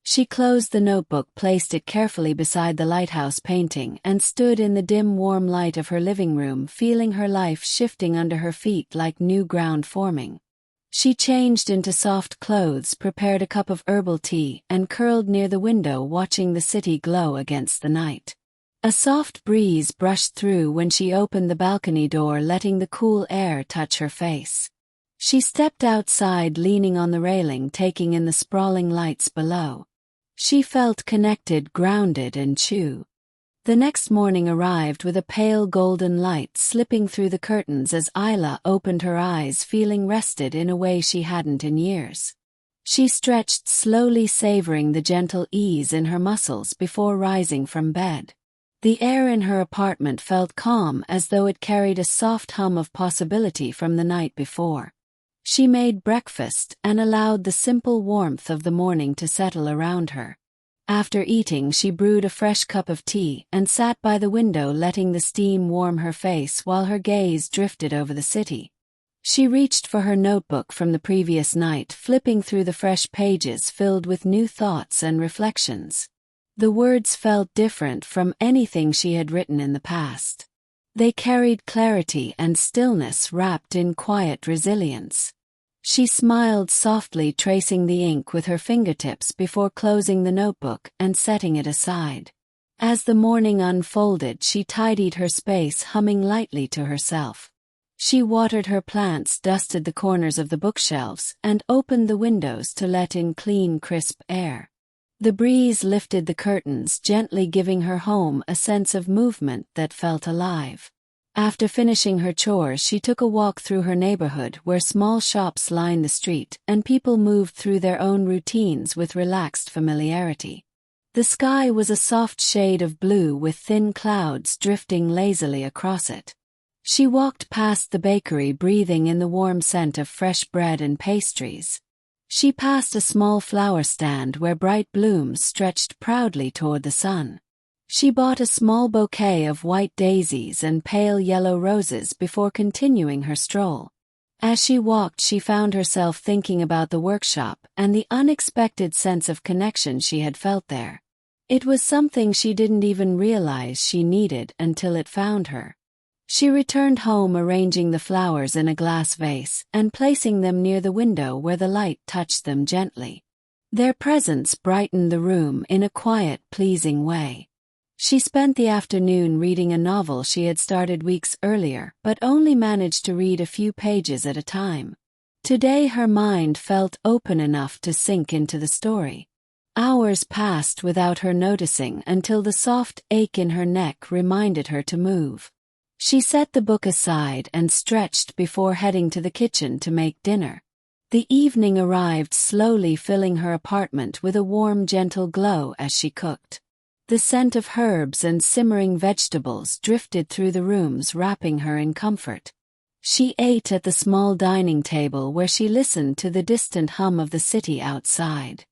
She closed the notebook, placed it carefully beside the lighthouse painting, and stood in the dim warm light of her living room, feeling her life shifting under her feet like new ground forming. She changed into soft clothes, prepared a cup of herbal tea, and curled near the window watching the city glow against the night. A soft breeze brushed through when she opened the balcony door, letting the cool air touch her face. She stepped outside, leaning on the railing, taking in the sprawling lights below. She felt connected, grounded, and true. The next morning arrived with a pale golden light slipping through the curtains as Isla opened her eyes, feeling rested in a way she hadn't in years. She stretched slowly, savoring the gentle ease in her muscles before rising from bed. The air in her apartment felt calm, as though it carried a soft hum of possibility from the night before. She made breakfast and allowed the simple warmth of the morning to settle around her. After eating, she brewed a fresh cup of tea and sat by the window, letting the steam warm her face while her gaze drifted over the city. She reached for her notebook from the previous night, flipping through the fresh pages filled with new thoughts and reflections. The words felt different from anything she had written in the past. They carried clarity and stillness wrapped in quiet resilience. She smiled softly, tracing the ink with her fingertips before closing the notebook and setting it aside. As the morning unfolded, she tidied her space, humming lightly to herself. She watered her plants, dusted the corners of the bookshelves, and opened the windows to let in clean, crisp air. The breeze lifted the curtains, gently giving her home a sense of movement that felt alive. After finishing her chores, she took a walk through her neighborhood, where small shops lined the street and people moved through their own routines with relaxed familiarity. The sky was a soft shade of blue, with thin clouds drifting lazily across it. She walked past the bakery, breathing in the warm scent of fresh bread and pastries. She passed a small flower stand where bright blooms stretched proudly toward the sun. She bought a small bouquet of white daisies and pale yellow roses before continuing her stroll. As she walked, she found herself thinking about the workshop and the unexpected sense of connection she had felt there. It was something she didn't even realize she needed until it found her. She returned home, arranging the flowers in a glass vase and placing them near the window where the light touched them gently. Their presence brightened the room in a quiet, pleasing way. She spent the afternoon reading a novel she had started weeks earlier, but only managed to read a few pages at a time. Today her mind felt open enough to sink into the story. Hours passed without her noticing until the soft ache in her neck reminded her to move. She set the book aside and stretched before heading to the kitchen to make dinner. The evening arrived slowly, filling her apartment with a warm, gentle glow as she cooked. The scent of herbs and simmering vegetables drifted through the rooms, wrapping her in comfort. She ate at the small dining table where she listened to the distant hum of the city outside.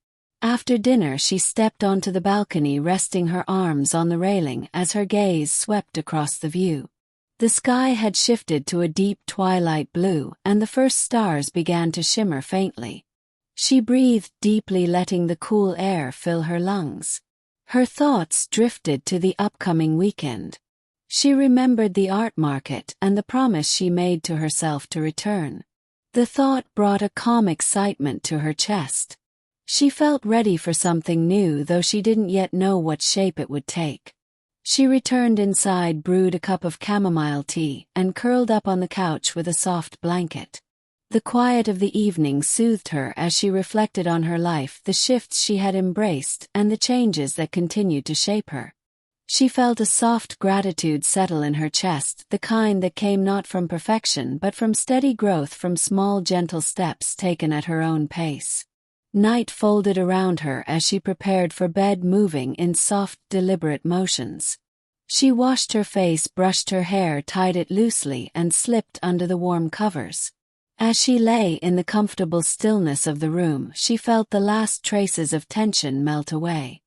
After dinner, she stepped onto the balcony, resting her arms on the railing as her gaze swept across the view. The sky had shifted to a deep twilight blue, and the first stars began to shimmer faintly. She breathed deeply, letting the cool air fill her lungs. Her thoughts drifted to the upcoming weekend. She remembered the art market and the promise she made to herself to return. The thought brought a calm excitement to her chest. She felt ready for something new, though she didn't yet know what shape it would take. She returned inside, brewed a cup of chamomile tea, and curled up on the couch with a soft blanket. The quiet of the evening soothed her as she reflected on her life, the shifts she had embraced, and the changes that continued to shape her. She felt a soft gratitude settle in her chest, the kind that came not from perfection but from steady growth, from small gentle steps taken at her own pace. Night folded around her as she prepared for bed, moving in soft, deliberate motions. She washed her face, brushed her hair, tied it loosely, and slipped under the warm covers. As she lay in the comfortable stillness of the room, she felt the last traces of tension melt away.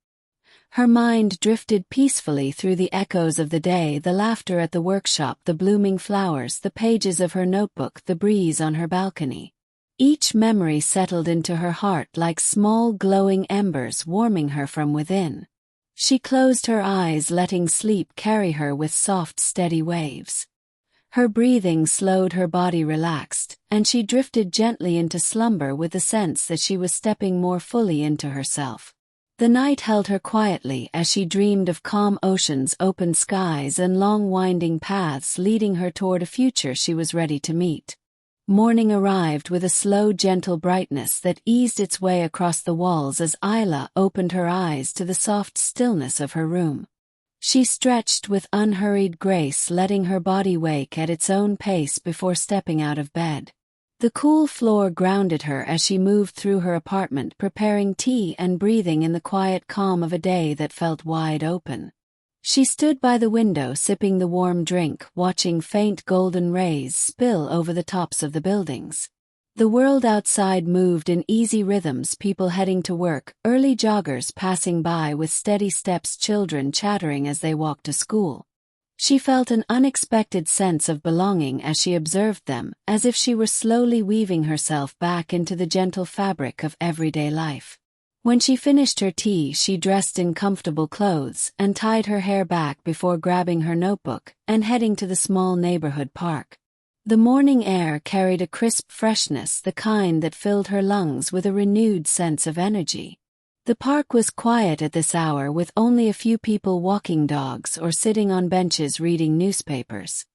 Her mind drifted peacefully through the echoes of the day, the laughter at the workshop, the blooming flowers, the pages of her notebook, the breeze on her balcony. Each memory settled into her heart like small glowing embers warming her from within. She closed her eyes, letting sleep carry her with soft, steady waves. Her breathing slowed, her body relaxed, and she drifted gently into slumber with the sense that she was stepping more fully into herself. The night held her quietly as she dreamed of calm oceans, open skies, and long winding paths leading her toward a future she was ready to meet. Morning arrived with a slow, gentle brightness that eased its way across the walls as Isla opened her eyes to the soft stillness of her room. She stretched with unhurried grace, letting her body wake at its own pace before stepping out of bed. The cool floor grounded her as she moved through her apartment, preparing tea and breathing in the quiet calm of a day that felt wide open. She stood by the window, sipping the warm drink, watching faint golden rays spill over the tops of the buildings. The world outside moved in easy rhythms, people heading to work, early joggers passing by with steady steps, children chattering as they walked to school. She felt an unexpected sense of belonging as she observed them, as if she were slowly weaving herself back into the gentle fabric of everyday life. When she finished her tea, she dressed in comfortable clothes and tied her hair back before grabbing her notebook and heading to the small neighborhood park. The morning air carried a crisp freshness, the kind that filled her lungs with a renewed sense of energy. The park was quiet at this hour, with only a few people walking dogs or sitting on benches reading newspapers.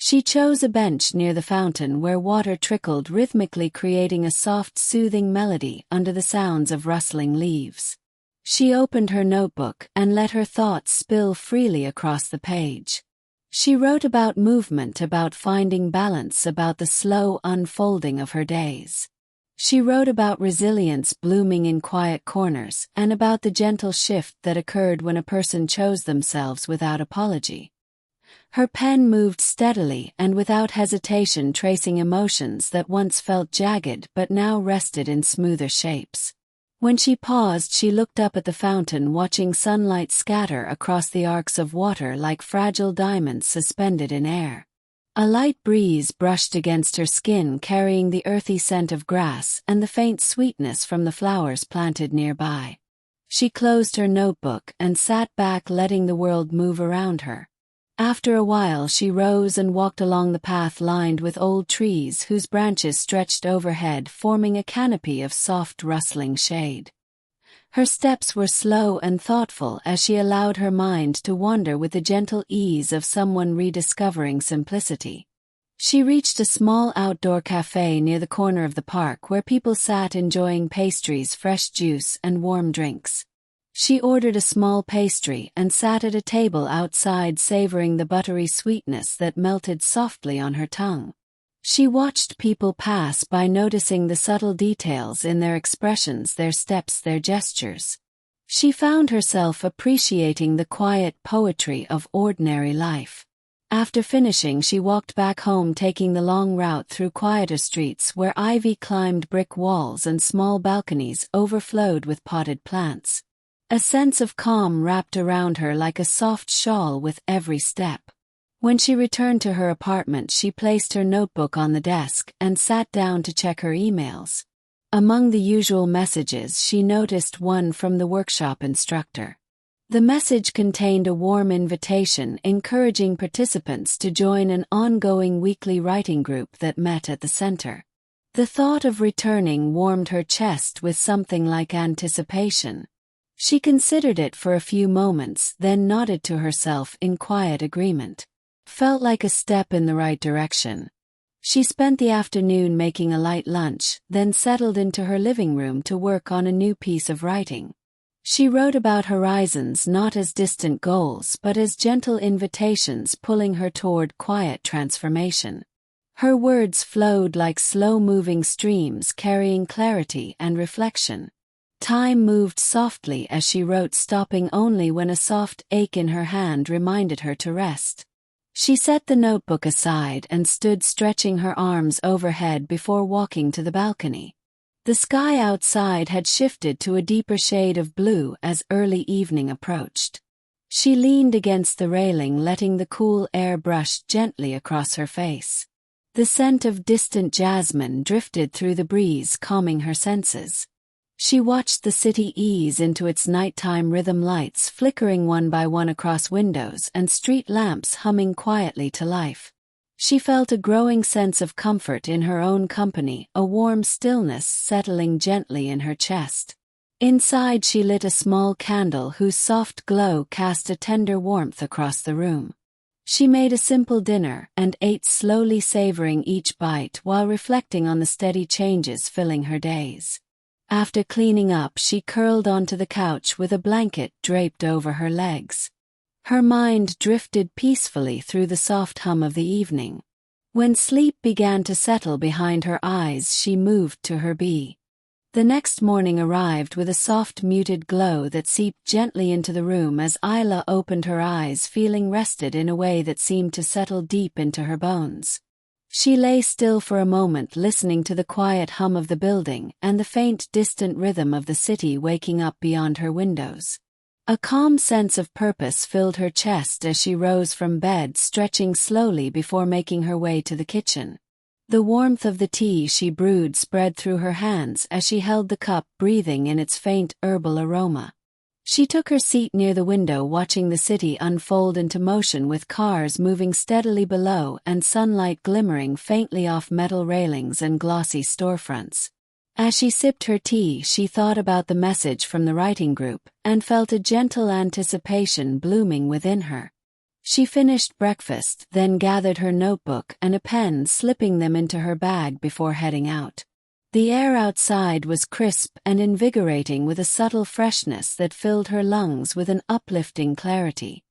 She chose a bench near the fountain where water trickled rhythmically, creating a soft, soothing melody under the sounds of rustling leaves. She opened her notebook and let her thoughts spill freely across the page. She wrote about movement, about finding balance, about the slow unfolding of her days. She wrote about resilience blooming in quiet corners, and about the gentle shift that occurred when a person chose themselves without apology. Her pen moved steadily and without hesitation, tracing emotions that once felt jagged but now rested in smoother shapes. When she paused, she looked up at the fountain, watching sunlight scatter across the arcs of water like fragile diamonds suspended in air. A light breeze brushed against her skin, carrying the earthy scent of grass and the faint sweetness from the flowers planted nearby. She closed her notebook and sat back, letting the world move around her. After a while, she rose and walked along the path lined with old trees whose branches stretched overhead, forming a canopy of soft rustling shade. Her steps were slow and thoughtful as she allowed her mind to wander with the gentle ease of someone rediscovering simplicity. She reached a small outdoor cafe near the corner of the park where people sat enjoying pastries, fresh juice, and warm drinks. She ordered a small pastry and sat at a table outside, savoring the buttery sweetness that melted softly on her tongue. She watched people pass by, noticing the subtle details in their expressions, their steps, their gestures. She found herself appreciating the quiet poetry of ordinary life. After finishing, she walked back home, taking the long route through quieter streets where ivy climbed brick walls and small balconies overflowed with potted plants. A sense of calm wrapped around her like a soft shawl with every step. When she returned to her apartment, she placed her notebook on the desk and sat down to check her emails. Among the usual messages, she noticed one from the workshop instructor. The message contained a warm invitation encouraging participants to join an ongoing weekly writing group that met at the center. The thought of returning warmed her chest with something like anticipation. She considered it for a few moments, then nodded to herself in quiet agreement. Felt like a step in the right direction. She spent the afternoon making a light lunch, then settled into her living room to work on a new piece of writing. She wrote about horizons, not as distant goals but as gentle invitations pulling her toward quiet transformation. Her words flowed like slow-moving streams, carrying clarity and reflection. Time moved softly as she wrote, stopping only when a soft ache in her hand reminded her to rest. She set the notebook aside and stood stretching her arms overhead before walking to the balcony. The sky outside had shifted to a deeper shade of blue as early evening approached. She leaned against the railing, letting the cool air brush gently across her face. The scent of distant jasmine drifted through the breeze, calming her senses. She watched the city ease into its nighttime rhythm, lights flickering one by one across windows and street lamps humming quietly to life. She felt a growing sense of comfort in her own company, a warm stillness settling gently in her chest. Inside, she lit a small candle whose soft glow cast a tender warmth across the room. She made a simple dinner and ate slowly, savoring each bite while reflecting on the steady changes filling her days. After cleaning up, she curled onto the couch with a blanket draped over her legs. Her mind drifted peacefully through the soft hum of the evening. When sleep began to settle behind her eyes, she moved to her bed. The next morning arrived with a soft, muted glow that seeped gently into the room as Isla opened her eyes, feeling rested in a way that seemed to settle deep into her bones. She lay still for a moment, listening to the quiet hum of the building and the faint, distant rhythm of the city waking up beyond her windows. A calm sense of purpose filled her chest as she rose from bed, stretching slowly before making her way to the kitchen. The warmth of the tea she brewed spread through her hands as she held the cup, breathing in its faint herbal aroma. She took her seat near the window, watching the city unfold into motion, with cars moving steadily below and sunlight glimmering faintly off metal railings and glossy storefronts. As she sipped her tea, she thought about the message from the writing group and felt a gentle anticipation blooming within her. She finished breakfast, then gathered her notebook and a pen, slipping them into her bag before heading out. The air outside was crisp and invigorating, with a subtle freshness that filled her lungs with an uplifting clarity.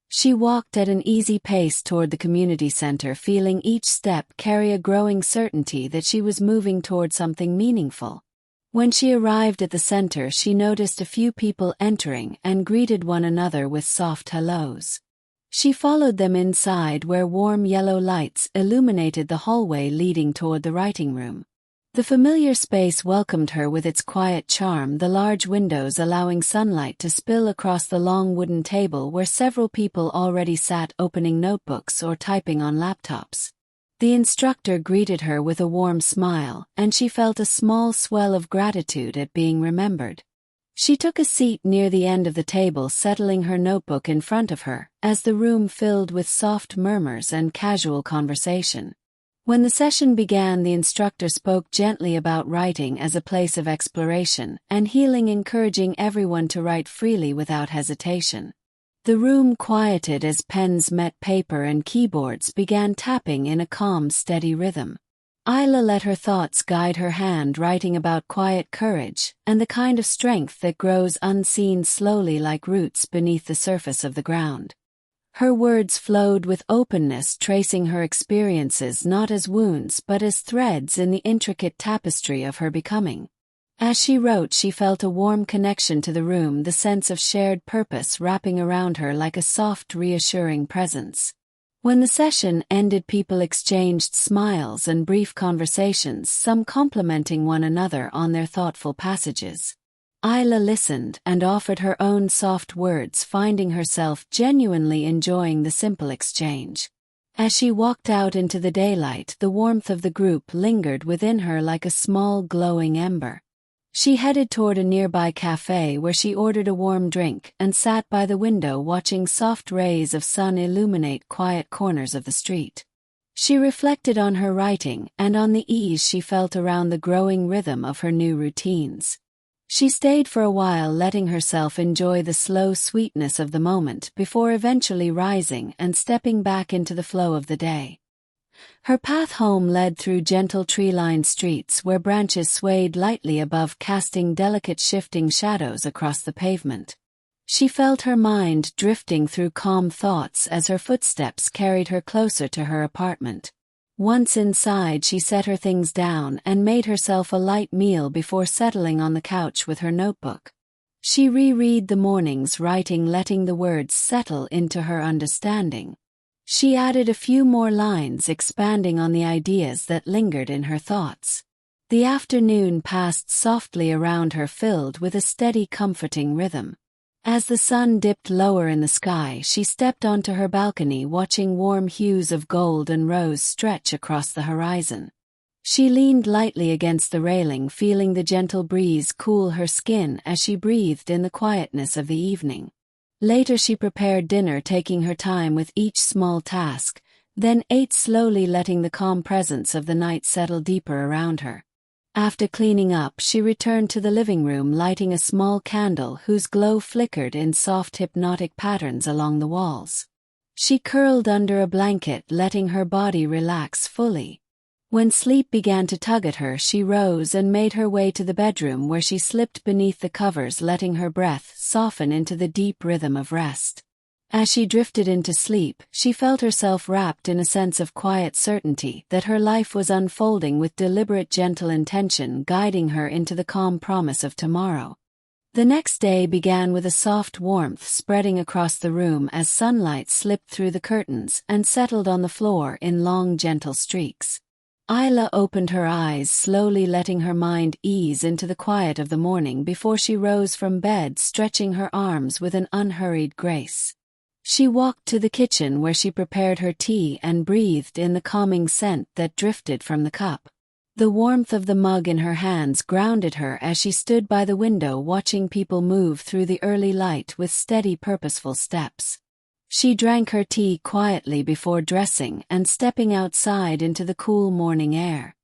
She walked at an easy pace toward the community center, feeling each step carry a growing certainty that she was moving toward something meaningful. When she arrived at the center, she noticed a few people entering and greeted one another with soft hellos. She followed them inside, where warm yellow lights illuminated the hallway leading toward the writing room. The familiar space welcomed her with its quiet charm, the large windows allowing sunlight to spill across the long wooden table where several people already sat, opening notebooks or typing on laptops. The instructor greeted her with a warm smile, and she felt a small swell of gratitude at being remembered. She took a seat near the end of the table, settling her notebook in front of her, as the room filled with soft murmurs and casual conversation. When the session began, the instructor spoke gently about writing as a place of exploration and healing, encouraging everyone to write freely without hesitation. The room quieted as pens met paper and keyboards began tapping in a calm, steady rhythm. Isla let her thoughts guide her hand, writing about quiet courage and the kind of strength that grows unseen, slowly like roots beneath the surface of the ground. Her words flowed with openness, tracing her experiences not as wounds but as threads in the intricate tapestry of her becoming. As she wrote, she felt a warm connection to the room, the sense of shared purpose wrapping around her like a soft, reassuring presence. When the session ended, people exchanged smiles and brief conversations, some complimenting one another on their thoughtful passages. Isla listened and offered her own soft words, finding herself genuinely enjoying the simple exchange. As she walked out into the daylight, the warmth of the group lingered within her like a small glowing ember. She headed toward a nearby cafe where she ordered a warm drink and sat by the window, watching soft rays of sun illuminate quiet corners of the street. She reflected on her writing and on the ease she felt around the growing rhythm of her new routines. She stayed for a while, letting herself enjoy the slow sweetness of the moment before eventually rising and stepping back into the flow of the day. Her path home led through gentle tree-lined streets where branches swayed lightly above, casting delicate shifting shadows across the pavement. She felt her mind drifting through calm thoughts as her footsteps carried her closer to her apartment. Once inside, she set her things down and made herself a light meal before settling on the couch with her notebook. She reread the morning's writing, letting the words settle into her understanding. She added a few more lines, expanding on the ideas that lingered in her thoughts. The afternoon passed softly around her, filled with a steady, comforting rhythm. As the sun dipped lower in the sky, she stepped onto her balcony, watching warm hues of gold and rose stretch across the horizon. She leaned lightly against the railing, feeling the gentle breeze cool her skin as she breathed in the quietness of the evening. Later she prepared dinner, taking her time with each small task, then ate slowly, letting the calm presence of the night settle deeper around her. After cleaning up, she returned to the living room, lighting a small candle whose glow flickered in soft hypnotic patterns along the walls. She curled under a blanket, letting her body relax fully. When sleep began to tug at her, she rose and made her way to the bedroom, where she slipped beneath the covers, letting her breath soften into the deep rhythm of rest. As she drifted into sleep, she felt herself wrapped in a sense of quiet certainty that her life was unfolding with deliberate, gentle intention, guiding her into the calm promise of tomorrow. The next day began with a soft warmth spreading across the room as sunlight slipped through the curtains and settled on the floor in long, gentle streaks. Isla opened her eyes slowly, letting her mind ease into the quiet of the morning before she rose from bed, stretching her arms with an unhurried grace. She walked to the kitchen, where she prepared her tea and breathed in the calming scent that drifted from the cup. The warmth of the mug in her hands grounded her as she stood by the window, watching people move through the early light with steady, purposeful steps. She drank her tea quietly before dressing and stepping outside into the cool morning air.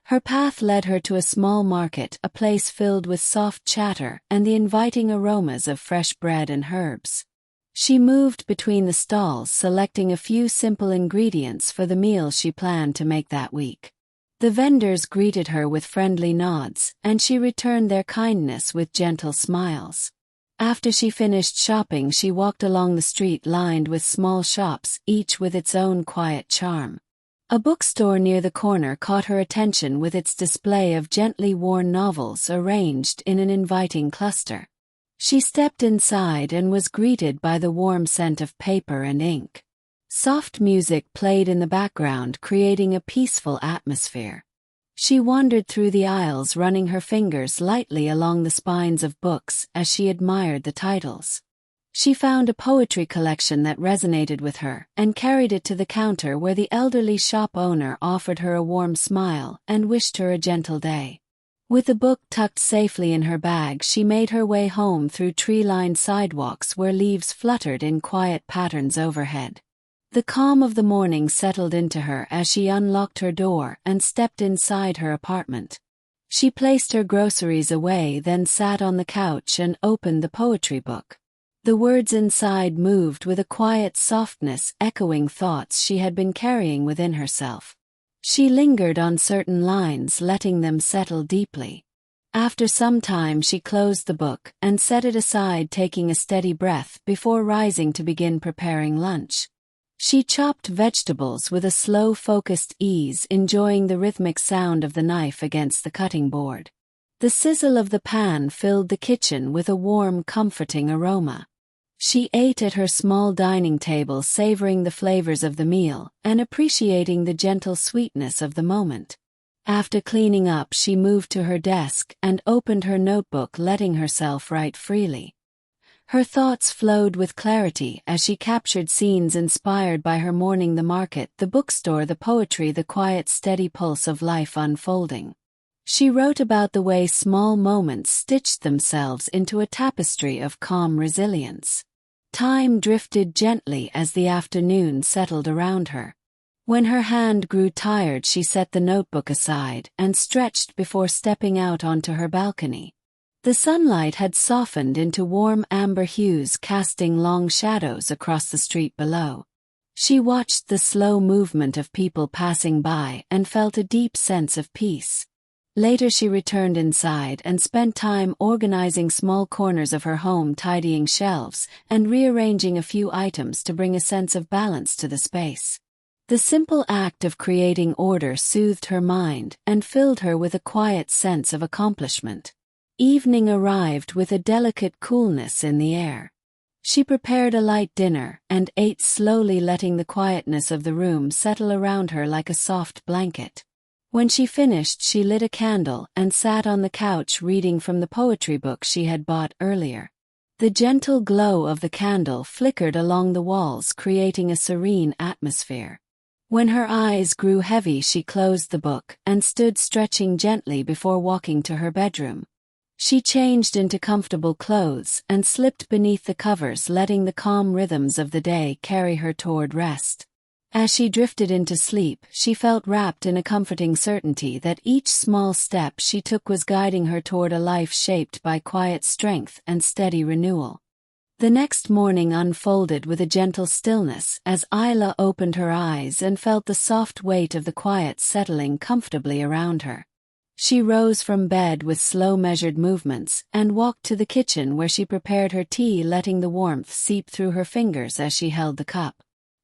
Her path led her to a small market, a place filled with soft chatter and the inviting aromas of fresh bread and herbs. She moved between the stalls, selecting a few simple ingredients for the meal she planned to make that week. The vendors greeted her with friendly nods, and she returned their kindness with gentle smiles. After she finished shopping, she walked along the street lined with small shops, each with its own quiet charm. A bookstore near the corner caught her attention with its display of gently worn novels arranged in an inviting cluster. She stepped inside and was greeted by the warm scent of paper and ink. Soft music played in the background, creating a peaceful atmosphere. She wandered through the aisles, running her fingers lightly along the spines of books as she admired the titles. She found a poetry collection that resonated with her and carried it to the counter, where the elderly shop owner offered her a warm smile and wished her a gentle day. With the book tucked safely in her bag, she made her way home through tree-lined sidewalks where leaves fluttered in quiet patterns overhead. The calm of the morning settled into her as she unlocked her door and stepped inside her apartment. She placed her groceries away, then sat on the couch and opened the poetry book. The words inside moved with a quiet softness, echoing thoughts she had been carrying within herself. She lingered on certain lines, letting them settle deeply. After some time, she closed the book and set it aside, taking a steady breath before rising to begin preparing lunch. She chopped vegetables with a slow, focused ease, enjoying the rhythmic sound of the knife against the cutting board. The sizzle of the pan filled the kitchen with a warm, comforting aroma. She ate at her small dining table, savoring the flavors of the meal and appreciating the gentle sweetness of the moment. After cleaning up, she moved to her desk and opened her notebook, letting herself write freely. Her thoughts flowed with clarity as she captured scenes inspired by her morning: the market, the bookstore, the poetry, the quiet, steady pulse of life unfolding. She wrote about the way small moments stitched themselves into a tapestry of calm resilience. Time drifted gently as the afternoon settled around her. When her hand grew tired, she set the notebook aside and stretched before stepping out onto her balcony. The sunlight had softened into warm amber hues, casting long shadows across the street below. She watched the slow movement of people passing by and felt a deep sense of peace. Later she returned inside and spent time organizing small corners of her home, tidying shelves and rearranging a few items to bring a sense of balance to the space. The simple act of creating order soothed her mind and filled her with a quiet sense of accomplishment. Evening arrived with a delicate coolness in the air. She prepared a light dinner and ate slowly, letting the quietness of the room settle around her like a soft blanket. When she finished, she lit a candle and sat on the couch reading from the poetry book she had bought earlier. The gentle glow of the candle flickered along the walls, creating a serene atmosphere. When her eyes grew heavy, she closed the book and stood stretching gently before walking to her bedroom. She changed into comfortable clothes and slipped beneath the covers, letting the calm rhythms of the day carry her toward rest. As she drifted into sleep, she felt wrapped in a comforting certainty that each small step she took was guiding her toward a life shaped by quiet strength and steady renewal. The next morning unfolded with a gentle stillness as Isla opened her eyes and felt the soft weight of the quiet settling comfortably around her. She rose from bed with slow measured movements and walked to the kitchen where she prepared her tea, letting the warmth seep through her fingers as she held the cup.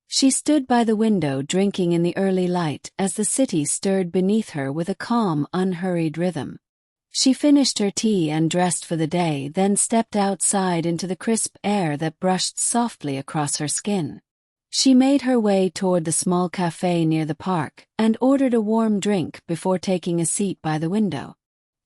She stood by the window drinking in the early light as the city stirred beneath her with a calm, unhurried rhythm. She finished her tea and dressed for the day, then stepped outside into the crisp air that brushed softly across her skin. She made her way toward the small cafe near the park and ordered a warm drink before taking a seat by the window.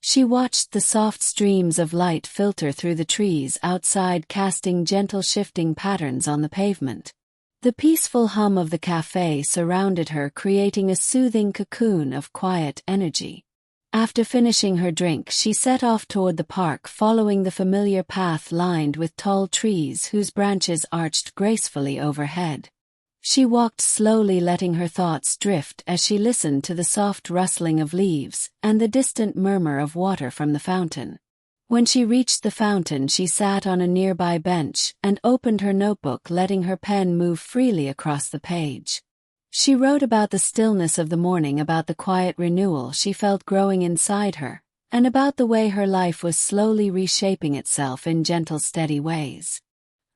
She watched the soft streams of light filter through the trees outside, casting gentle shifting patterns on the pavement. The peaceful hum of the cafe surrounded her, creating a soothing cocoon of quiet energy. After finishing her drink, she set off toward the park, following the familiar path lined with tall trees whose branches arched gracefully overhead. She walked slowly, letting her thoughts drift as she listened to the soft rustling of leaves and the distant murmur of water from the fountain. When she reached the fountain, she sat on a nearby bench and opened her notebook, letting her pen move freely across the page. She wrote about the stillness of the morning, about the quiet renewal she felt growing inside her, and about the way her life was slowly reshaping itself in gentle, steady ways.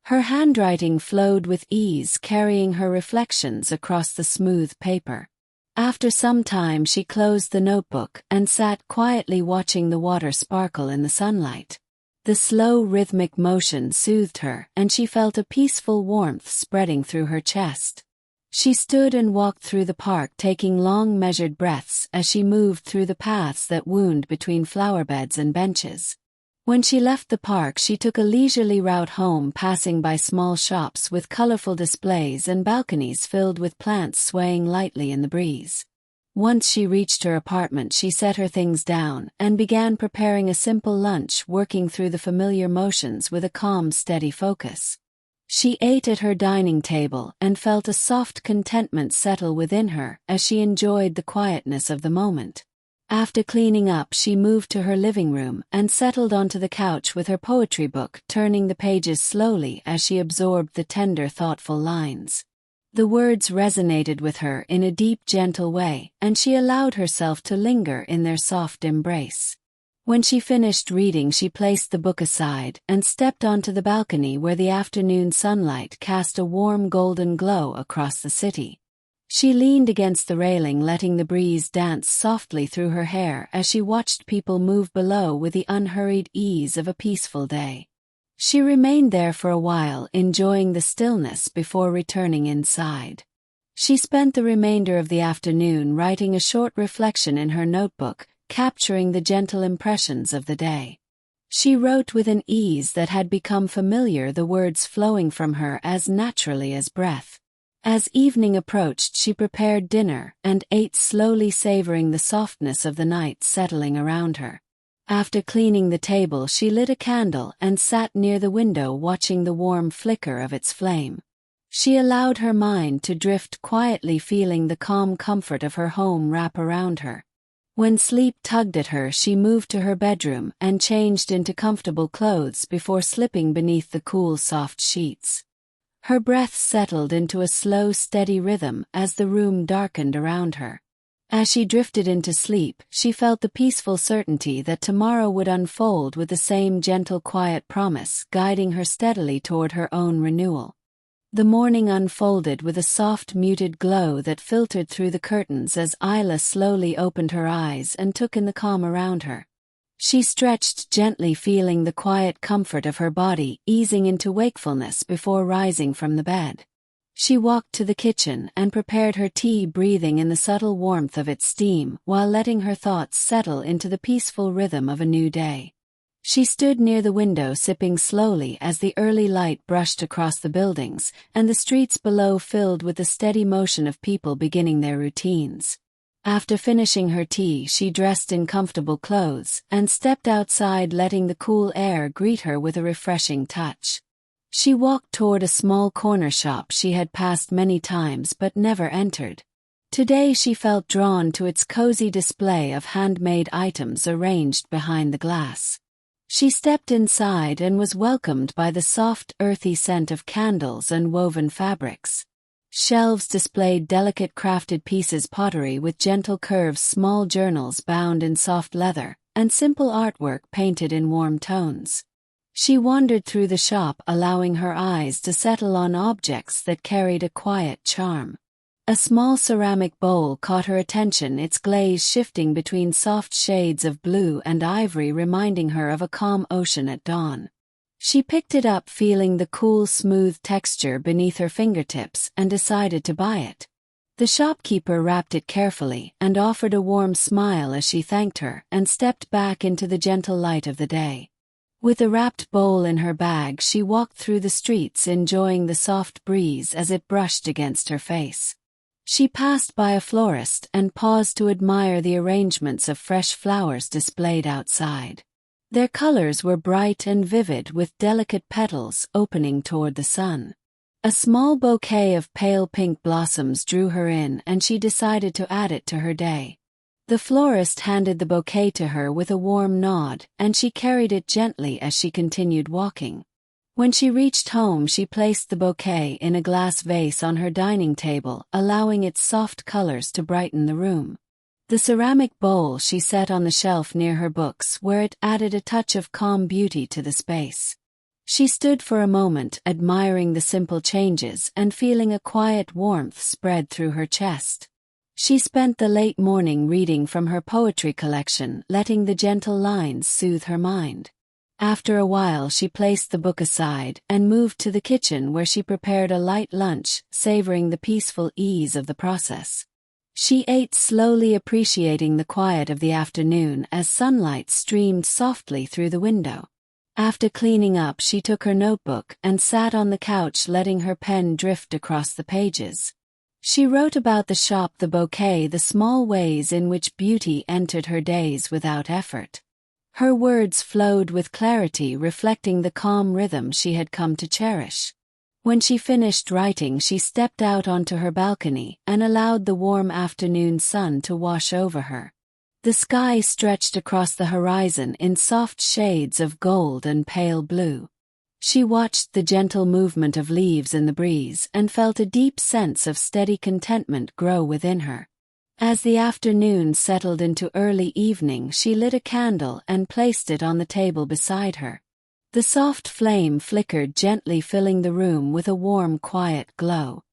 Her handwriting flowed with ease, carrying her reflections across the smooth paper. After some time, she closed the notebook and sat quietly watching the water sparkle in the sunlight. The slow, rhythmic motion soothed her, and she felt a peaceful warmth spreading through her chest. She stood and walked through the park, taking long, measured breaths as she moved through the paths that wound between flower beds and benches. When she left the park, she took a leisurely route home, passing by small shops with colorful displays and balconies filled with plants swaying lightly in the breeze. Once she reached her apartment, she set her things down and began preparing a simple lunch, working through the familiar motions with a calm, steady focus. She ate at her dining table and felt a soft contentment settle within her as she enjoyed the quietness of the moment. After cleaning up, she moved to her living room and settled onto the couch with her poetry book, turning the pages slowly as she absorbed the tender, thoughtful lines. The words resonated with her in a deep, gentle way, and she allowed herself to linger in their soft embrace. When she finished reading, she placed the book aside and stepped onto the balcony where the afternoon sunlight cast a warm golden glow across the city. She leaned against the railing, letting the breeze dance softly through her hair as she watched people move below with the unhurried ease of a peaceful day. She remained there for a while, enjoying the stillness before returning inside. She spent the remainder of the afternoon writing a short reflection in her notebook, capturing the gentle impressions of the day. She wrote with an ease that had become familiar, the words flowing from her as naturally as breath. As evening approached, she prepared dinner and ate slowly, savoring the softness of the night settling around her. After cleaning the table, she lit a candle and sat near the window, watching the warm flicker of its flame. She allowed her mind to drift quietly, feeling the calm comfort of her home wrap around her. When sleep tugged at her, she moved to her bedroom and changed into comfortable clothes before slipping beneath the cool, soft sheets. Her breath settled into a slow, steady rhythm as the room darkened around her. As she drifted into sleep, she felt the peaceful certainty that tomorrow would unfold with the same gentle, quiet promise, guiding her steadily toward her own renewal. The morning unfolded with a soft, muted glow that filtered through the curtains as Isla slowly opened her eyes and took in the calm around her. She stretched gently, feeling the quiet comfort of her body easing into wakefulness before rising from the bed. She walked to the kitchen and prepared her tea, breathing in the subtle warmth of its steam while letting her thoughts settle into the peaceful rhythm of a new day. She stood near the window sipping slowly as the early light brushed across the buildings, and the streets below filled with the steady motion of people beginning their routines. After finishing her tea, she dressed in comfortable clothes and stepped outside, letting the cool air greet her with a refreshing touch. She walked toward a small corner shop she had passed many times but never entered. Today she felt drawn to its cozy display of handmade items arranged behind the glass. She stepped inside and was welcomed by the soft, earthy scent of candles and woven fabrics. Shelves displayed delicate crafted pieces, pottery with gentle curves, small journals bound in soft leather, and simple artwork painted in warm tones. She wandered through the shop, allowing her eyes to settle on objects that carried a quiet charm. A small ceramic bowl caught her attention, its glaze shifting between soft shades of blue and ivory, reminding her of a calm ocean at dawn. She picked it up, feeling the cool, smooth texture beneath her fingertips, and decided to buy it. The shopkeeper wrapped it carefully and offered a warm smile as she thanked her and stepped back into the gentle light of the day. With the wrapped bowl in her bag, she walked through the streets, enjoying the soft breeze as it brushed against her face. She passed by a florist and paused to admire the arrangements of fresh flowers displayed outside. Their colors were bright and vivid, with delicate petals opening toward the sun. A small bouquet of pale pink blossoms drew her in, and she decided to add it to her day. The florist handed the bouquet to her with a warm nod, and she carried it gently as she continued walking. When she reached home, she placed the bouquet in a glass vase on her dining table, allowing its soft colors to brighten the room. The ceramic bowl she set on the shelf near her books, where it added a touch of calm beauty to the space. She stood for a moment, admiring the simple changes and feeling a quiet warmth spread through her chest. She spent the late morning reading from her poetry collection, letting the gentle lines soothe her mind. After a while, she placed the book aside and moved to the kitchen, where she prepared a light lunch, savoring the peaceful ease of the process. She ate slowly, appreciating the quiet of the afternoon as sunlight streamed softly through the window. After cleaning up, she took her notebook and sat on the couch, letting her pen drift across the pages. She wrote about the shop, the bouquet, the small ways in which beauty entered her days without effort. Her words flowed with clarity, reflecting the calm rhythm she had come to cherish. When she finished writing, she stepped out onto her balcony and allowed the warm afternoon sun to wash over her. The sky stretched across the horizon in soft shades of gold and pale blue. She watched the gentle movement of leaves in the breeze and felt a deep sense of steady contentment grow within her. As the afternoon settled into early evening, she lit a candle and placed it on the table beside her. The soft flame flickered gently, filling the room with a warm, quiet glow.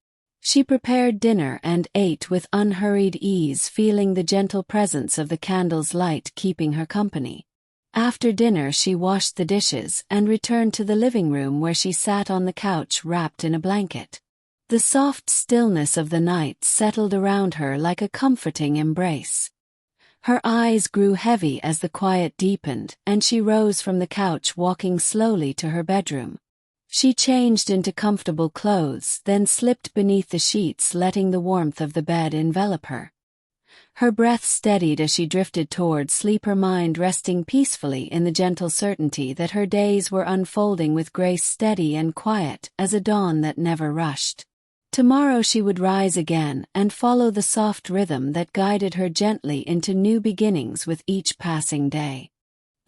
She prepared dinner and ate with unhurried ease, feeling the gentle presence of the candle's light keeping her company. After dinner, she washed the dishes and returned to the living room, where she sat on the couch wrapped in a blanket. The soft stillness of the night settled around her like a comforting embrace. Her eyes grew heavy as the quiet deepened, and she rose from the couch, walking slowly to her bedroom. She changed into comfortable clothes, then slipped beneath the sheets, letting the warmth of the bed envelop her. Her breath steadied as she drifted toward sleep, her mind resting peacefully in the gentle certainty that her days were unfolding with grace, steady and quiet as a dawn that never rushed. Tomorrow she would rise again and follow the soft rhythm that guided her gently into new beginnings with each passing day.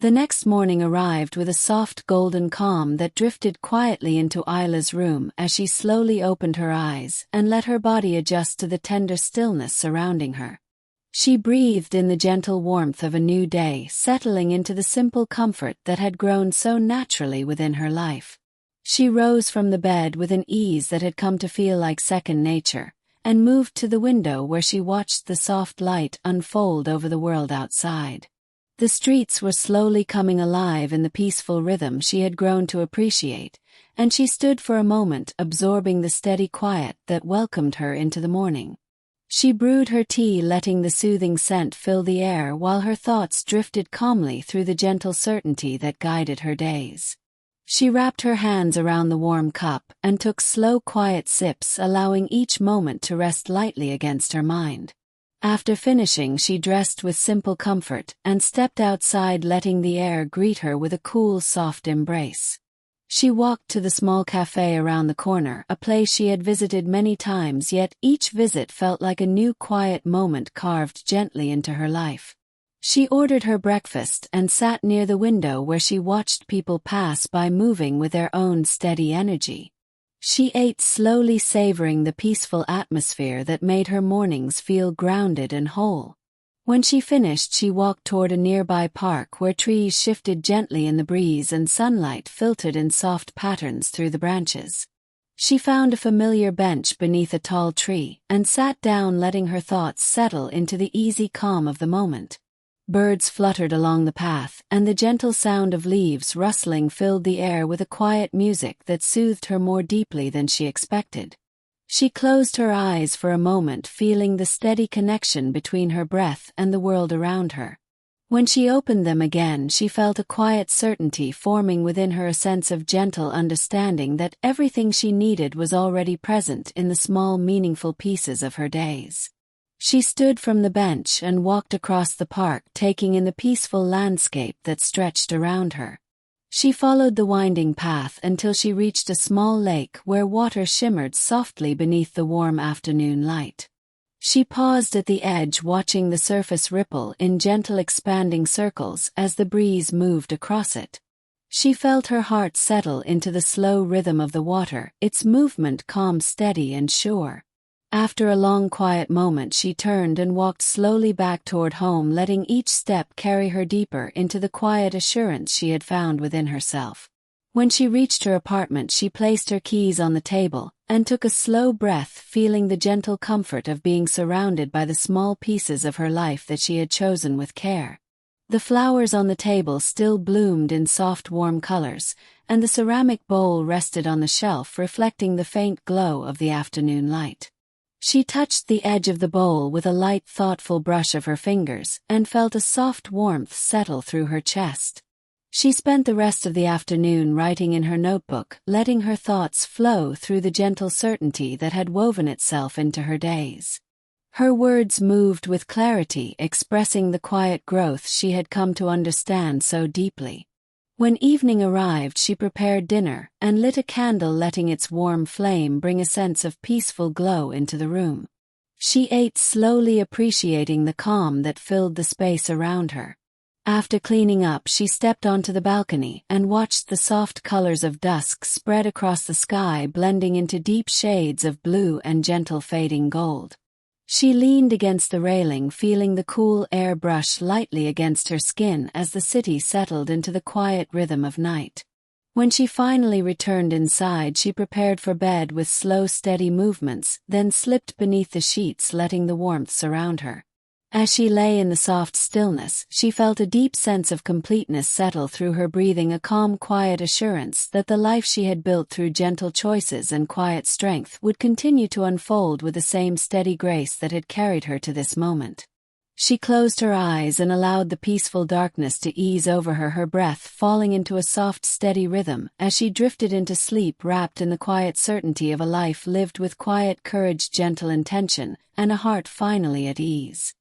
The next morning arrived with a soft golden calm that drifted quietly into Isla's room as she slowly opened her eyes and let her body adjust to the tender stillness surrounding her. She breathed in the gentle warmth of a new day, settling into the simple comfort that had grown so naturally within her life. She rose from the bed with an ease that had come to feel like second nature, and moved to the window, where she watched the soft light unfold over the world outside. The streets were slowly coming alive in the peaceful rhythm she had grown to appreciate, and she stood for a moment absorbing the steady quiet that welcomed her into the morning. She brewed her tea, letting the soothing scent fill the air while her thoughts drifted calmly through the gentle certainty that guided her days. She wrapped her hands around the warm cup and took slow, quiet sips, allowing each moment to rest lightly against her mind. After finishing, she dressed with simple comfort and stepped outside, letting the air greet her with a cool, soft embrace. She walked to the small cafe around the corner, a place she had visited many times, yet each visit felt like a new quiet moment carved gently into her life. She ordered her breakfast and sat near the window where she watched people pass by, moving with their own steady energy. She ate slowly, savoring the peaceful atmosphere that made her mornings feel grounded and whole. When she finished, she walked toward a nearby park where trees shifted gently in the breeze and sunlight filtered in soft patterns through the branches. She found a familiar bench beneath a tall tree and sat down, letting her thoughts settle into the easy calm of the moment. Birds fluttered along the path, and the gentle sound of leaves rustling filled the air with a quiet music that soothed her more deeply than she expected. She closed her eyes for a moment, feeling the steady connection between her breath and the world around her. When she opened them again, she felt a quiet certainty forming within her, a sense of gentle understanding that everything she needed was already present in the small, meaningful pieces of her days. She stood from the bench and walked across the park, taking in the peaceful landscape that stretched around her. She followed the winding path until she reached a small lake where water shimmered softly beneath the warm afternoon light. She paused at the edge, watching the surface ripple in gentle expanding circles as the breeze moved across it. She felt her heart settle into the slow rhythm of the water, its movement calm, steady, and sure. After a long quiet moment, she turned and walked slowly back toward home, letting each step carry her deeper into the quiet assurance she had found within herself. When she reached her apartment, she placed her keys on the table and took a slow breath, feeling the gentle comfort of being surrounded by the small pieces of her life that she had chosen with care. The flowers on the table still bloomed in soft, warm colors, and the ceramic bowl rested on the shelf, reflecting the faint glow of the afternoon light. She touched the edge of the bowl with a light, thoughtful brush of her fingers and felt a soft warmth settle through her chest. She spent the rest of the afternoon writing in her notebook, letting her thoughts flow through the gentle certainty that had woven itself into her days. Her words moved with clarity, expressing the quiet growth she had come to understand so deeply. When evening arrived, she prepared dinner and lit a candle, letting its warm flame bring a sense of peaceful glow into the room. She ate slowly, appreciating the calm that filled the space around her. After cleaning up, she stepped onto the balcony and watched the soft colors of dusk spread across the sky, blending into deep shades of blue and gentle fading gold. She leaned against the railing, feeling the cool air brush lightly against her skin as the city settled into the quiet rhythm of night. When she finally returned inside, she prepared for bed with slow, steady movements, then slipped beneath the sheets, letting the warmth surround her. As she lay in the soft stillness, she felt a deep sense of completeness settle through her, breathing a calm, quiet assurance that the life she had built through gentle choices and quiet strength would continue to unfold with the same steady grace that had carried her to this moment. She closed her eyes and allowed the peaceful darkness to ease over her, her breath falling into a soft, steady rhythm as she drifted into sleep, wrapped in the quiet certainty of a life lived with quiet courage, gentle intention, and a heart finally at ease.